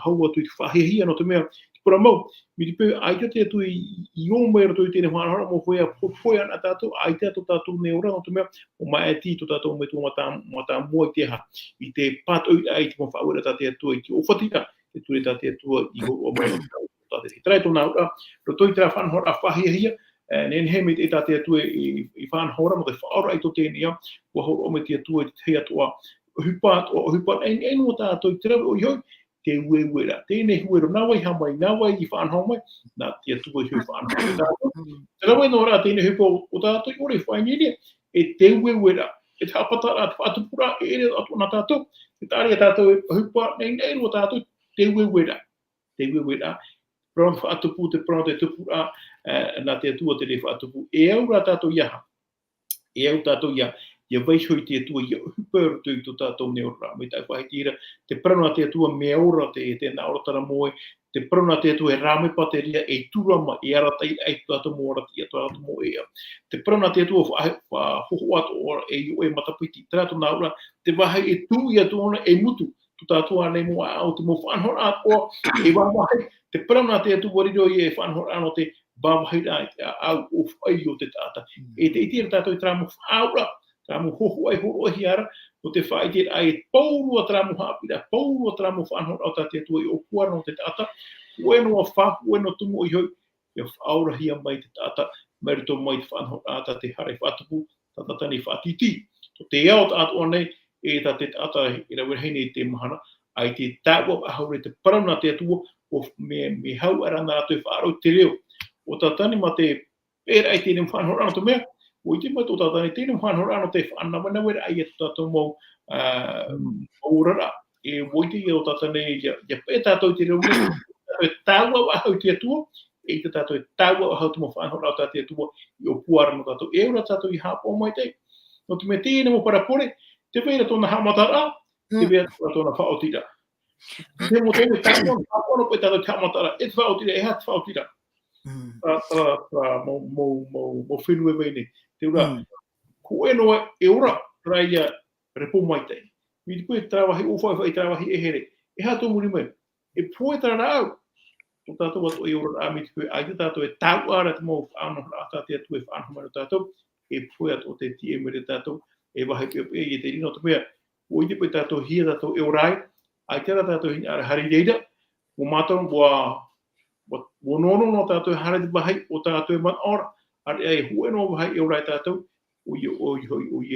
hau atu i te whahihia no te mea, Para mau, me pe ai te tu I o mai tu te ne hana mo foi ana tatu ai te tatu neura no me o mai ti tatu me tu mata mo te ha I te pat ai te mo fa ora te tu I o fatika te tu te tu I o mai o te trai tu na ora ro tu tra fan hora fa hia nen he me te tu I fan hora mo te fa ora I to te nia o ho o me te tu te ia tu hupat en mo tatu tra o yo te wewera tēnei huero nawa I hamai nawa I whanhomai nā tia tua hui whanhomai tātou. Te rawa no rā tēnei hupo o tātou I ore whainere te wewera e tāpatara te whatupura e ere atu nā tātou te tāre tātou hupa nei no tātou te wewera Prona whatupu te prona te tupura nā te tua te re whatupu e au rā tātou iaha e au tātou ia ia vai hoi te tua ia huper tu to tātou ne ora me tai whai tira te prana te tua me ora te nā ora tara moe te prana te tua e rame pateria e turama e ara tai ai tātou mo ora tia tātou mo ea te prana te tua hoho atu ora e o e matapiti tātou nā ora te wahai e tu ia tu ona e mutu tu tātou ane mo au te mo whanhora atua e wahai te prana te tua riro I e whanhora ano te wahai au o whai o te tāta e te itira tātou I tramo whaura Tramu hoho ai horo hiara, o te whai te ai pauru a tramu hapira, pauru a tramu whanhora o te tua I o kuara no te tata, ueno a wha, ueno tumu I hoi, ia whaura hia mai te tata, merito mai te whanhora ata te hare whatupu, tata tani whatiti. To te iao tātu anei, e ta te tata I rawe hei te mahana, ai te tāua ahaure te parana te atua, o me hau arana atu whaarau te reo. O tatani ma te pēra I tēnei whanhora no te mea, o te mai tō tātani tēnei whanhora no te whanamana wera ai e tātou mō orara. E woite I o tātani ia pē tātou te reo mea, e tāua wahau te atua, e te tātou e tāua wahau te mō whanhora o tātou atua I o puara no tātou. E ora tātou I hāpō mai te. No te me tēnei mō parapore, te wera tōna hamatara, te wera tōna whaotira. Te mō tēnei tāua, hāpōno koe tātou te hamatara, e te whaotira, e hā te whaotira. Mo whenua mai nei. Te ura, ko e noa e ora raia repo mai tei. Mi te koe trawahi uwhaiwhai trawahi e here. E hato muri mai. E poe tara au. O tātou atu e ora rā mi te koe ai te tātou e tau ara te mō whaanohara a tātou e atu e whaanohara tātou. E poe atu o te tie mere tātou. E wahi pia pia I te rino te mea. O I te koe tātou hia tātou e orai. Ai tera tātou hini ara hari reida. O mātou Wo nono no tātou e hara te bahai o tātou e man ora. Ar e hue no bahai e orai tātou. O I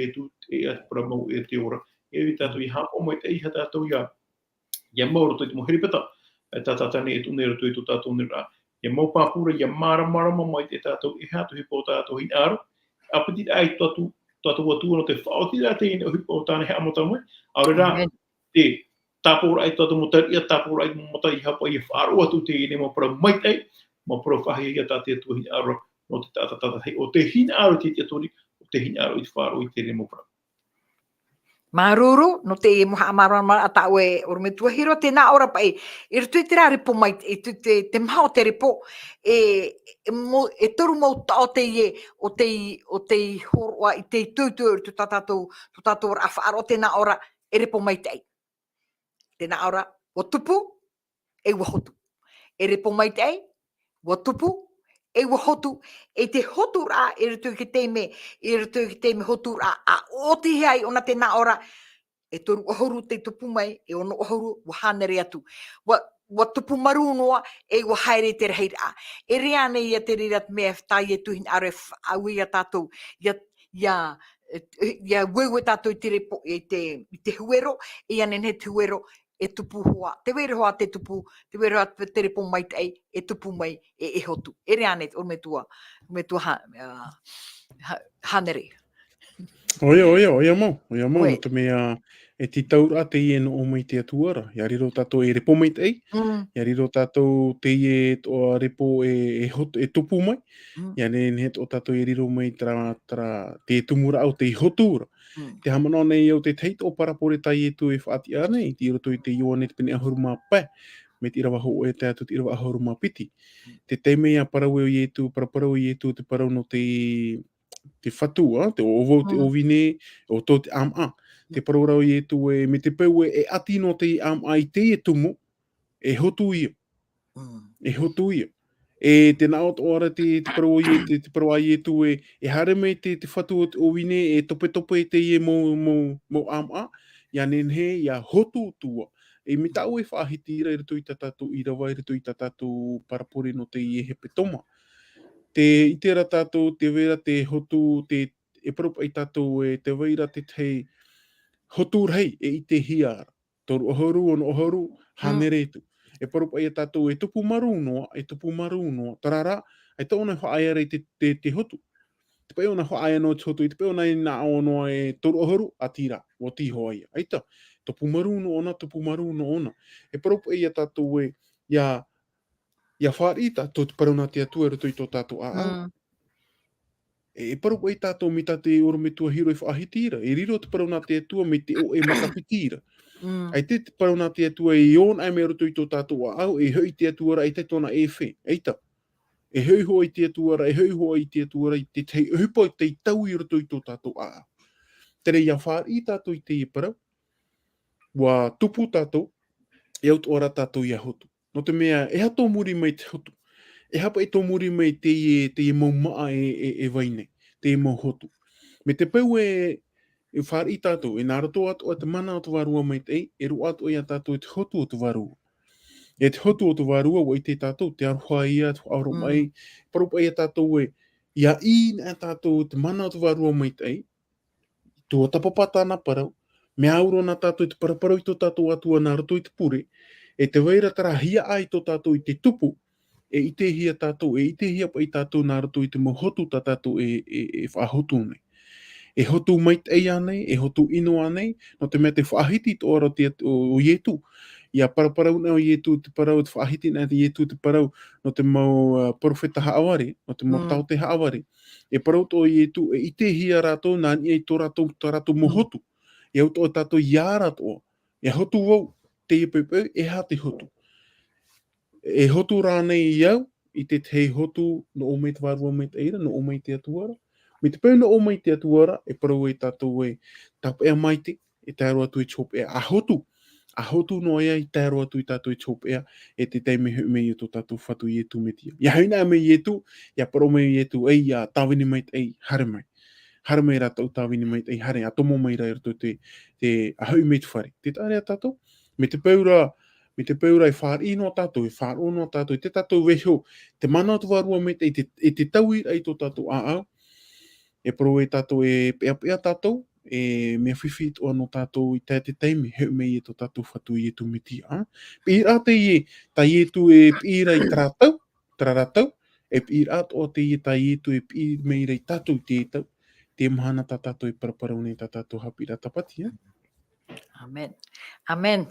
e tu e atu paramau e te ora. E vi tātou I hapo mai te iha tātou ia mauro toi te moheri peta. E tātātane e tunera toi to tātou nera. Ia mau pāpura ia marama mai te tātou e hatu hipo tātou hini aro. Apati ai tātou atua no te whaotira te ina hipo tāne he amota mai. Aure rā te tāpora ai tātou motari, ia tāpora ai motari hapa I whāro atu te ine mo para mai tei, mo para whahi ia tāte atu hini aro, no te tātata hei. O te hini aro te atori, o te hini aro I te whāro I te ine mo para. Maruru, no te moha amarama ata oe ormetua hiro te nā ora pai. I rutu te rā repo mai, te maho te repo, e toru mau tao te ie, o te horoa, I te tūtū, tu tātou a whaaro te nā ora, e repo mai tei. Te nā ora, o tupu, e wahotu. E repo mai tei, o tupu, e wahotu. E te hotu rā, e rutu ki teime hotu rā, a o te hei ona te nā ora, e toru ohoru te tupu mai, e ono ohoru, wa hanere atu. Wa tupu maru noa, e wa haere te rei rā. E rea nei ia te rira mea tai e tuhin are aui a tātou, ia wewe tātou I te huero, I anen he te huero, e tupu hoa. Te wera hoa te tupu, te wera hoa te repo mai tei, e tupu mai, e hotu. E rea nei, o me tua hanere. Oia mau, no te mea e ti taura te ie no o mai te atuara. Ia riro tātou e repo mai tei, ia riro tātou te ie o repo e tupu mai, ia ne o tātou e riro mai tra te tumura au te hotura. Te hamana nei au te teito o parapore tai e tu e whaati anei, ti roto I te ioane te pene ahuru mā pai, me te irawa ho e te atu te irawa ahuru mā piti. Te teime a parau e tu, paraparau e tu te parau no te whatua, te ovo, te ovine, o tō te ama. Te parau rau I tu e me te peu e ati no te ama I te e tumu, e hotu ia. E hotu ia. E te nao ora te parau ai e tu e hare mei te whatu o wine e tope e te ie mo ama. Ia nenhe, ia hotu tua. E mi tau e whahitira i rito i tatatu i rawa i rito i tatatu parapore no te ie he petoma. Te itera tātou, te vera te hotu, e parupa i tātou e te veira te hotu rei e i te hiara. Toru ohoru on ohoru, hanere tu. E parupa i tātou e tupu maru noa, tarara, e te ona whaaya rei te hotu. Te pe ona whaaya no te hotu, i te pe ona i nā ono e toru ohoru, a tira, o tiho ia. Eita, tupu maru no ona. E parupa i tātou e, ia whaarita, tō te parauna te atua ruto i tō tātou a. E parupa i tātou mi tate oro me tua hiro i whaahitira. E riro te parauna te atua me te o e makapitira. Ai te parauna te atua e ion ai me roto i tō tātou a au, e hui te atua ra i te tōna e whi. Eita, e hui hoa i te atua ra, i te tei uhupo i te tau i roto i tō tātou a au. Tere ia whaar i tātou i te i parau, wa tupu tātou, e au ora tātou i a hotu. No te mea, e hato muri mai te hotu. E hapa e tō muri mai te i maumaa e waine, te i mau hotu. Me te peu e whaar i tātou, e nā rato atu o te mana o te warua mai te e ru atu i a tātou e te hotu o te warua. E te hotu o te warua o i te tātou, te aroha ia, te auro mai, parupa i a tātou e, ia i nā tātou te mana o te warua mai te tua tapapata nā parau, me auro nā tātou i te paraparau i tō tātou atua nā rato i te pure, e te weira tara hia ai tō tātou i te tupu, e i te hia tātou, e i te hia pa i tātou nā rato i te mohotu tā tātou e whahotu nei. E hotu mait ei anei, e hotu ino anei, no te mea te whahiti tō ora o ietu. Ia paraparau nei o ietu te parau, te whahiti nei te ietu te parau, no te mau profeta haaware, no te mau tau te haaware. E parau tō ietu, e i te hia rātou, nā ni ei tō rātou mohotu. E au tō tātou ia rātou. E hotu wau, te iepepeu, e ha te hotu. E hotu rānei i au, i te tei hotu no o mei te warua mei te eira, no o mei te atuara. Me te peu no o mei te atuara, e parau e tātou e tapea maite, e tāro atu i chopea. A hotu no ea i tāro atu i tātou i chopea, e te teime me i tō tātou whatu i etu me tia. Ia haina me i etu, ia parau me i etu, ei a tāwini mei te ei, hare mai. Hare mai rātou tāwini mei te ei, hare, a tomo mai rai rato te ahau mei tu whare. Te tāre a tātou, me te peura i whaar ino tātou, i whaar ono tātou, i te tātou weho, te mana o te warua me te, e te tau i rei tō tātou a au, e pro e tātou e pea tātou, e mea whiwhi tō anō tātou i te teime, heu mei e tō tātou whatu i e tu miti a. Pira te i e, ta i e tu e pira i traratau, e pira o te i e ta i e tu e pira mei rei tātou i te tau, te mahana tā tātou i paraparau nei tā tātou hapira tapati, Amen. Amen.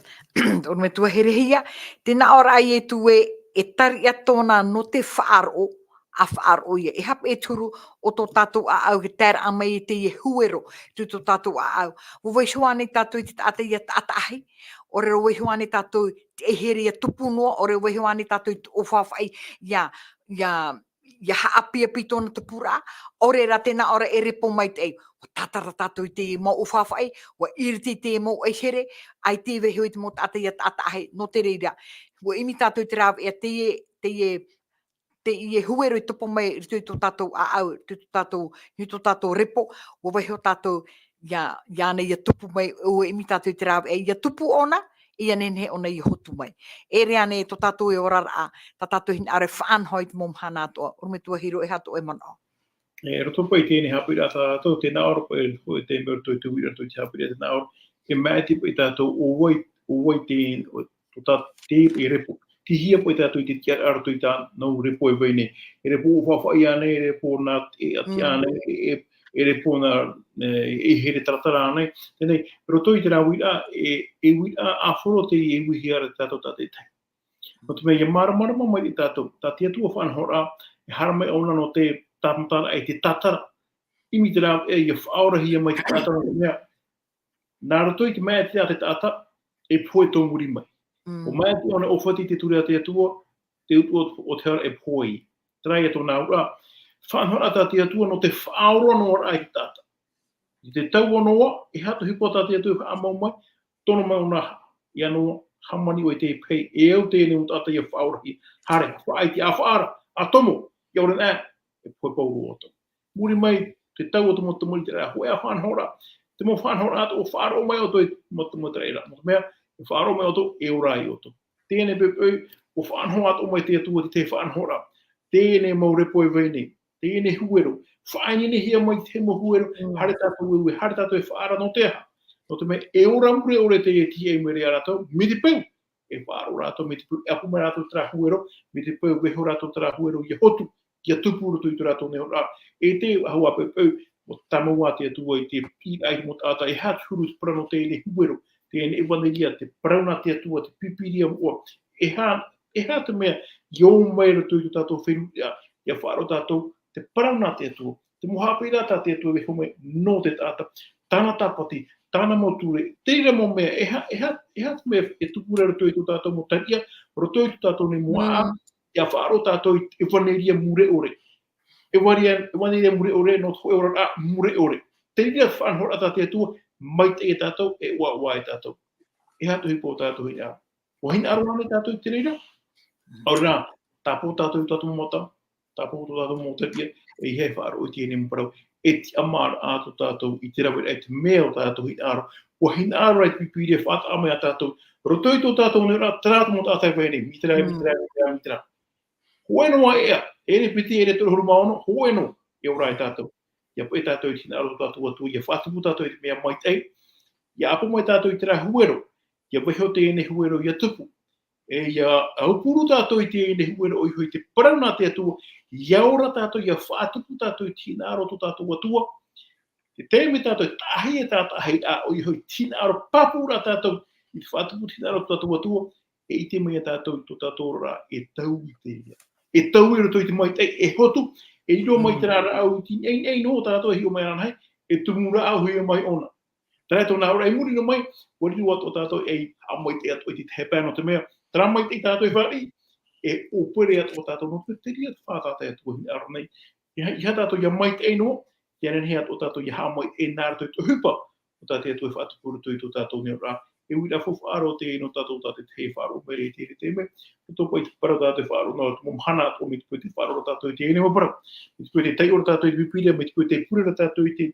O me tua herehia, tēnā ora ai e tu e tari a tōna no te whaaro, a whaaro ia. E hapa e turu o tō tātou a au, he tēra a mai e te i huero, tu tō tātou a au. O wei huane tātou i te ata i a tatahi, o re wei huane tātou e here i a tupu noa, o re wei huane tātou i o whawhai, ia haapia pi tōna te pura, o re ra tēnā ora e repo mai te ei, o tātara tātou i te mau o whawhai, o iriti te mau e here, ai te wehi i te mo tata i a tatahi, no te reira. O imi tātou te rāwe, te i huero i tupo mai, i tō tātou a au, i tō tātou repo, o wehi o tātou, ia nei i tupu mai, o imi tātou te rāwe, i a tupu ona, ia nene ona i hotu mai. E rea ne tō tātou e orara a, tā tātou hin are whaanhoi te mom hana atoa, urume tua hiro e hato e mana. E roto pai tēne hapira tātou, tēnā ora pai te mero toi te wira toi te hapira tēnā ora, e mēti pai tātou o wai tēn, o tā te e repo. Ti hia pai tātou i te tiara ara toi tā nau repo e waine. E repo o whawhai ane, e repo nā e ati ane, e repo nā e here taratara ane. Tēnei, roto i te rā wira, e wira a whoro te i e wihi ara tātou tā te tai. No te mea, ia marama mai i tātou, tā tia tua whanhora, e haramai auna no te tāmatara e te tatara. Imi te rā, e ia whaorahia mai te tatara, mea, nā roto i te mea te te tata, e poe tō muri mai. O mai te ona ofati te ture a te atua, te utua o te hara e poe. Trai e tō nā ura, whanhora tā te atua no te whaoro noa ai te tata. I te tau anoa, e hato hipo tā te atua wha amau mai, tono mai o nā ia noa, hamani o te pei e au tēnei o tata ia whaurahi, hare, whaai te awhaara, a tomo, ia ora nā, e poe pauru o to. Muri mai, te tau o te motamuri te rea, hoe a whanhora, te mo whanhora ato o whaaro mai o to i motamuri te rea, mo mea, e whaaro mai o to, e orai o to. Tēnei pepeu, o whanhora ato mai te atua te whanhora, tēnei mau repo e vene, tēnei huero, whaini ne hia mai te mo huero, hare tātou ue, hare tātou e whaara no te ha. No te mea, e ora mure ore te e tia i mere a rātou, mi te peu, e whaaro rātou, mi te peu, e apu mai rātou tra huero, mi te peu, weho rātou tra huero, i hotu, kia tupu roto i tu rātou neo rā. E te ahua peu, mo tamua te atua i te pi ai mo tāta, e hatu hurus prano tēnei huero, tēnei e waneria, te prauna te atua, te pipiria mua, e hā te mea, i o mai roto i tu tātou wheru, ia whaaro tātou, te prauna te atua, te mohapira tā te atua, weho mai, no te tāta, tāna tāpati, tāna moture, teira mo mea, e ha te mea, e tupura roto i tu tātou mo taria, roto i tu tātou ni mua a, ia whaaro tātou i waneria mure ore. E waneria mure ore, no tō e ora a mure ore. Teira whanhora tā te atua, mai te e tātou, e ua e tātou. E hatu hipo tātou i a. Wahina aroane tātou i te reira? Ora, tāpō tātou i tātou mota, tāpō tātou motaria, e hei whaaro i tēnei mparau, e ti amara ātou tātou i te rawe, e te mea o tātou i aro. Wahina aro i pipiri e whaata amai a tātou, roto i tō tātou nera, trātou mo tātou whaene, mitra. Hoeno a ea, ere piti ere tō huru maono, hoeno, e ora i tātou. Ia po e tātou i tina aro tātou atu, ia whātupu tātou i te mea mai tei, ia apu mai tātou i te rā huero, ia weho tēnei huero ia tupu. E ia aupuru tātou i tēnei huero o i hui te parauna te atua, ia ora tātou, ia whātupu tātou i tina aro tō tātou atua, te tēme tātou, tahi e tātou hei a o i hui tina aro papura tātou, i te whātupu tina aro tō tātou atua, e i te mea tātou tō tātou rā, e tau i te ia. E tau i roto i te mai tei, e hotu, e riro mai te rāra au i tini, ei no tātou hi o mai anai, e tumura au hui o mai ona. Tērā tō nā ora, e muri no mai, wari rua tō tātou, e a mai te ato i te hepēno te mea, tērā mai te tātou i whari, e o pere ato tātou, no te ria te whātātai ato i ara nei. Iha tātou ia mai te eino, ia nen hea tō tātou i hā mai e nāra tō i tō hupa, o tātou ato i whātupuru tō i tō tātou neo rā. E wira whawharo te ino tātou tātou te wharo mere i tere te me. E tō pai te parau tātou wharo, no te momhana ato me te pui te wharo tātou i te ene maparau. Me te pui te teiora tātou i te pipiria, me te pui te purera tātou i te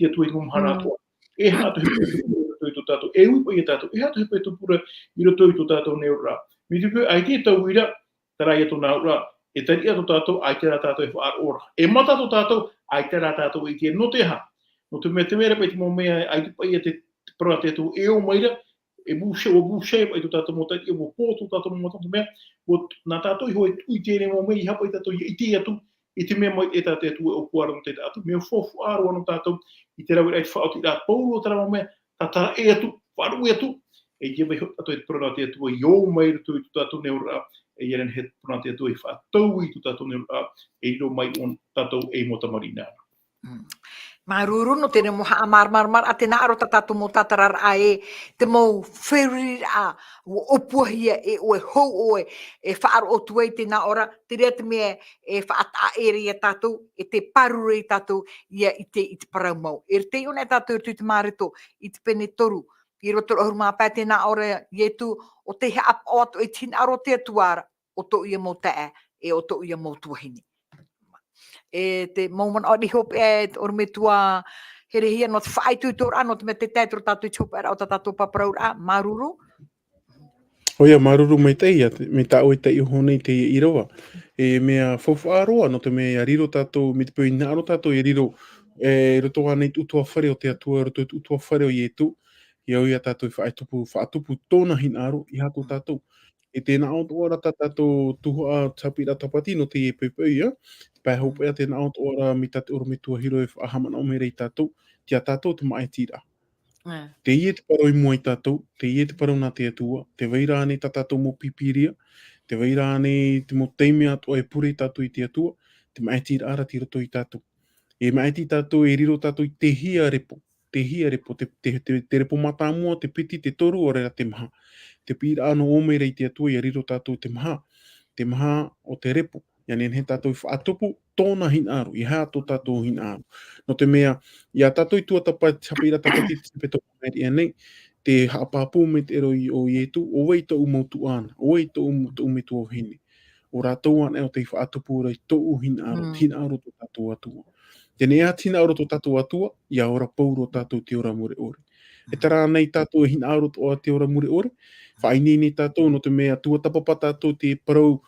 atua i te momhana ato. E hātou hipo i tō tātou, e uipa i tātou, e hātou hipo i tō pura i roto i tō tātou neo rā. Me te pui ai te tau wira, tarai ato nā rā, e tari ato tātou, ai te rā tātou i whaaro ora. E mata ato tātou, ai te rā tātou i te no te ha. No te mea te mera pai te mo mea, ai te pai te parau te atua e o maira, e bushe pai tu tātou mo tai, e mo pōtu tātou mo tātou mea, o nā tātou i hoi tui tēne mo mea, i hapa i tātou i te atu, i te mea mai e tātou atu e o puara mo te tātou, mea whofu aro anu tātou, i te rawi reit whaoti rā pauro o tāra mo mea, tātara e atu, wharu e atu, e ia mai hoi tātou i te prona te atu, i o mai rutu i tu tātou neo rā, e iaren he prona te atu i whātau i tu tātou neo rā, e iro mai on tātou e motamari nāra. Maruru no tēne moha a marmarmar a tēnā aro tātou mo tātarar a e te mau whiriri a o opuahia e oe hou oe e whaaro o tuai tēnā ora te rea te mea e whaata ere i tātou e te parure i tātou ia i te parau mau. E te iona e tātou i te marito i te pene toru i roto o hurumā pā tēnā ora i tu o te hea o atu e tina aro te atuara o to ia mo tae e o to ia mo tuahini. E te moment o di hope e or me tua here hia no te whaai tui tōra no te me te tētro tātou i chopa era o tātou paparau a maruru. Oia, maruru mai teia, me tā oi tei honei te i roa. E mea whawhaaroa no te mea riro tātou, me te pui nāro tātou i riro, e roto anei utua whare o te atua, roto utua whare o ietu, i au ia tātou i whaatupu tōna hinaro i hako tātou. E tēnā o ora tātou tuhua tapira tapati no te e peipei, pai hopea tēnā o ora mi tate oro me tua hiro e whahamana o mere i tātou, tia tātou te mai tira. Te ie te parau i mua i tātou, te ie te parau nā te atua, te veira ane tātou mo pipiria, te veira ane te mo teimea atua e pure i tātou i te atua, te mai tira ara tira to i tātou. E mai ti tātou e riro tātou i te hia repo, te repo matamua, te piti, te toru o rea te maha. Te pira ano o mera i te atua i a riro tātou te maha o te repo, ia nen he tātou i whaatupu tōna hinaro, i hā tō tātou hinaro. No te mea, ia tātou i tua tapa tapira tapati te peto meri anei, te haapapu me te ero i o ietu, o wei tau mautu ana, o wei tau me tu o hini. O rātou ana e o te whaatupu rei tau hina aro to tātou atua. Tēnei a tina aro to tātou atua, ia ora pauro tātou te ora mure ore. E tara nei tātou hina aro to te ora mure ore, whaini ni tātou no te mea tua tapapa tātou te parau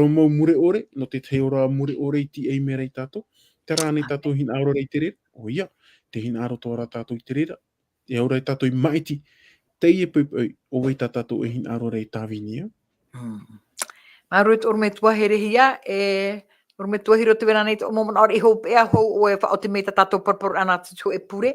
mau mure ore, no te ora mure ore i ti ei mea rei tātou. Tara nei tātou hina aro rei te rera, o ia, te hina aro to ora tātou i te rera, e ora i tātou i maiti, te ie pui, o wei tātou e hina aro rei tāwinia. Marut orme tua herehia, orme tua hiro te vera nei o momona ori ho pea ho o e wha o te meta tātou parpar ana tu e pure.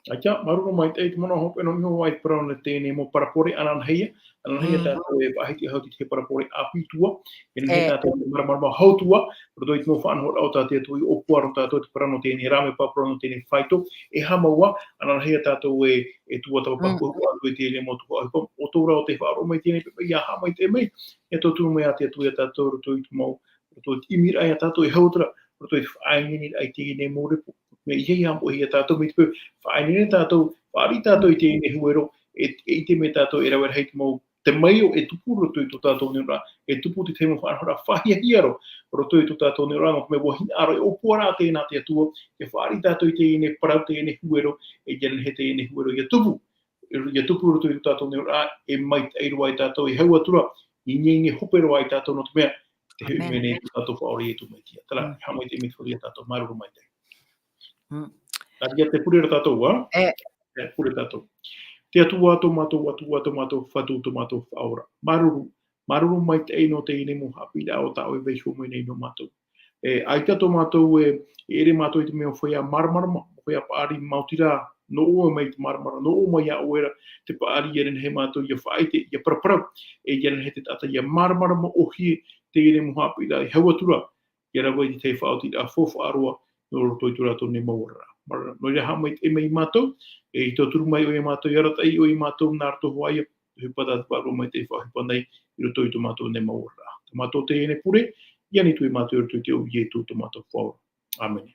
Aia, maruru mai te eit mona hope no niho wai parana tēnei mo parapore ananheia tātou e wahiti hauti te parapore apitua, e nei tātou te maramarama hautua, roto i tino whanhora au tātou tui opua ro tātou te parano tēnei rame paparano tēnei whaito, e hamaua ananheia tātou e tua tapapaku atu e tēnei mo tuku ahipa, o tōra o te whaaro mai tēnei pepe ia hamai te mei, e tō tū mea te atu e tātou roto i tumau, roto i imira ai a tātou e hautra, roto i whaingini ai tēnei mo repo. Me iei hampo hi a tātou me te pū, whaenene tātou, whaari tātou i tēnei huero, e te me tātou e rawera hei te mau, te mai o e tupu roto i tō tātou neura, e tupu te tēmu whaanhora whahia hiaro, roto i tō tātou neura, no me wahina aro e opua rā tēnā te atua, e whaari tātou i tēnei parau tēnei huero, e janen he tēnei huero i a tupu. I a tupu roto i tō tātou neura, e mai te eiroa i tātou i hau atura, i ngengi hopero ai tātou no te mea, te hui mene i tō tātou whaori e tu mai tia. Tala, hamai te mitwhori a tātou, maruru mai te. Aria te purera tātou, pure tātou. Te atua ato mātou, whatu to mātou whaora. Maruru mai te eino te ine mo hapira o tāo e veisho mai nei no mātou. Ai tato mātou e ere mātou i te mea whaia marmarama, whaia paari mautira, no ua mai te marmara, no ua mai a oera, te paari eren he mātou ia whaite, ia paraparau, e eren he te tata ia marmarama ohi te ine mo hapira, i hauatura, ia rawa i te whaoti a fofa aroa, no roto i turato ne maura. No ia hamai e mei mātou, e i tō turu mai o e mātou i aratai o i mātou nā rato hoaia, hui patata paro mai te whahipa nei, i roto i tō mātou ne maura. Tō mātou te ene pure, i anitu i mātou i roto i te o ietu tō mātou whaora. Amen.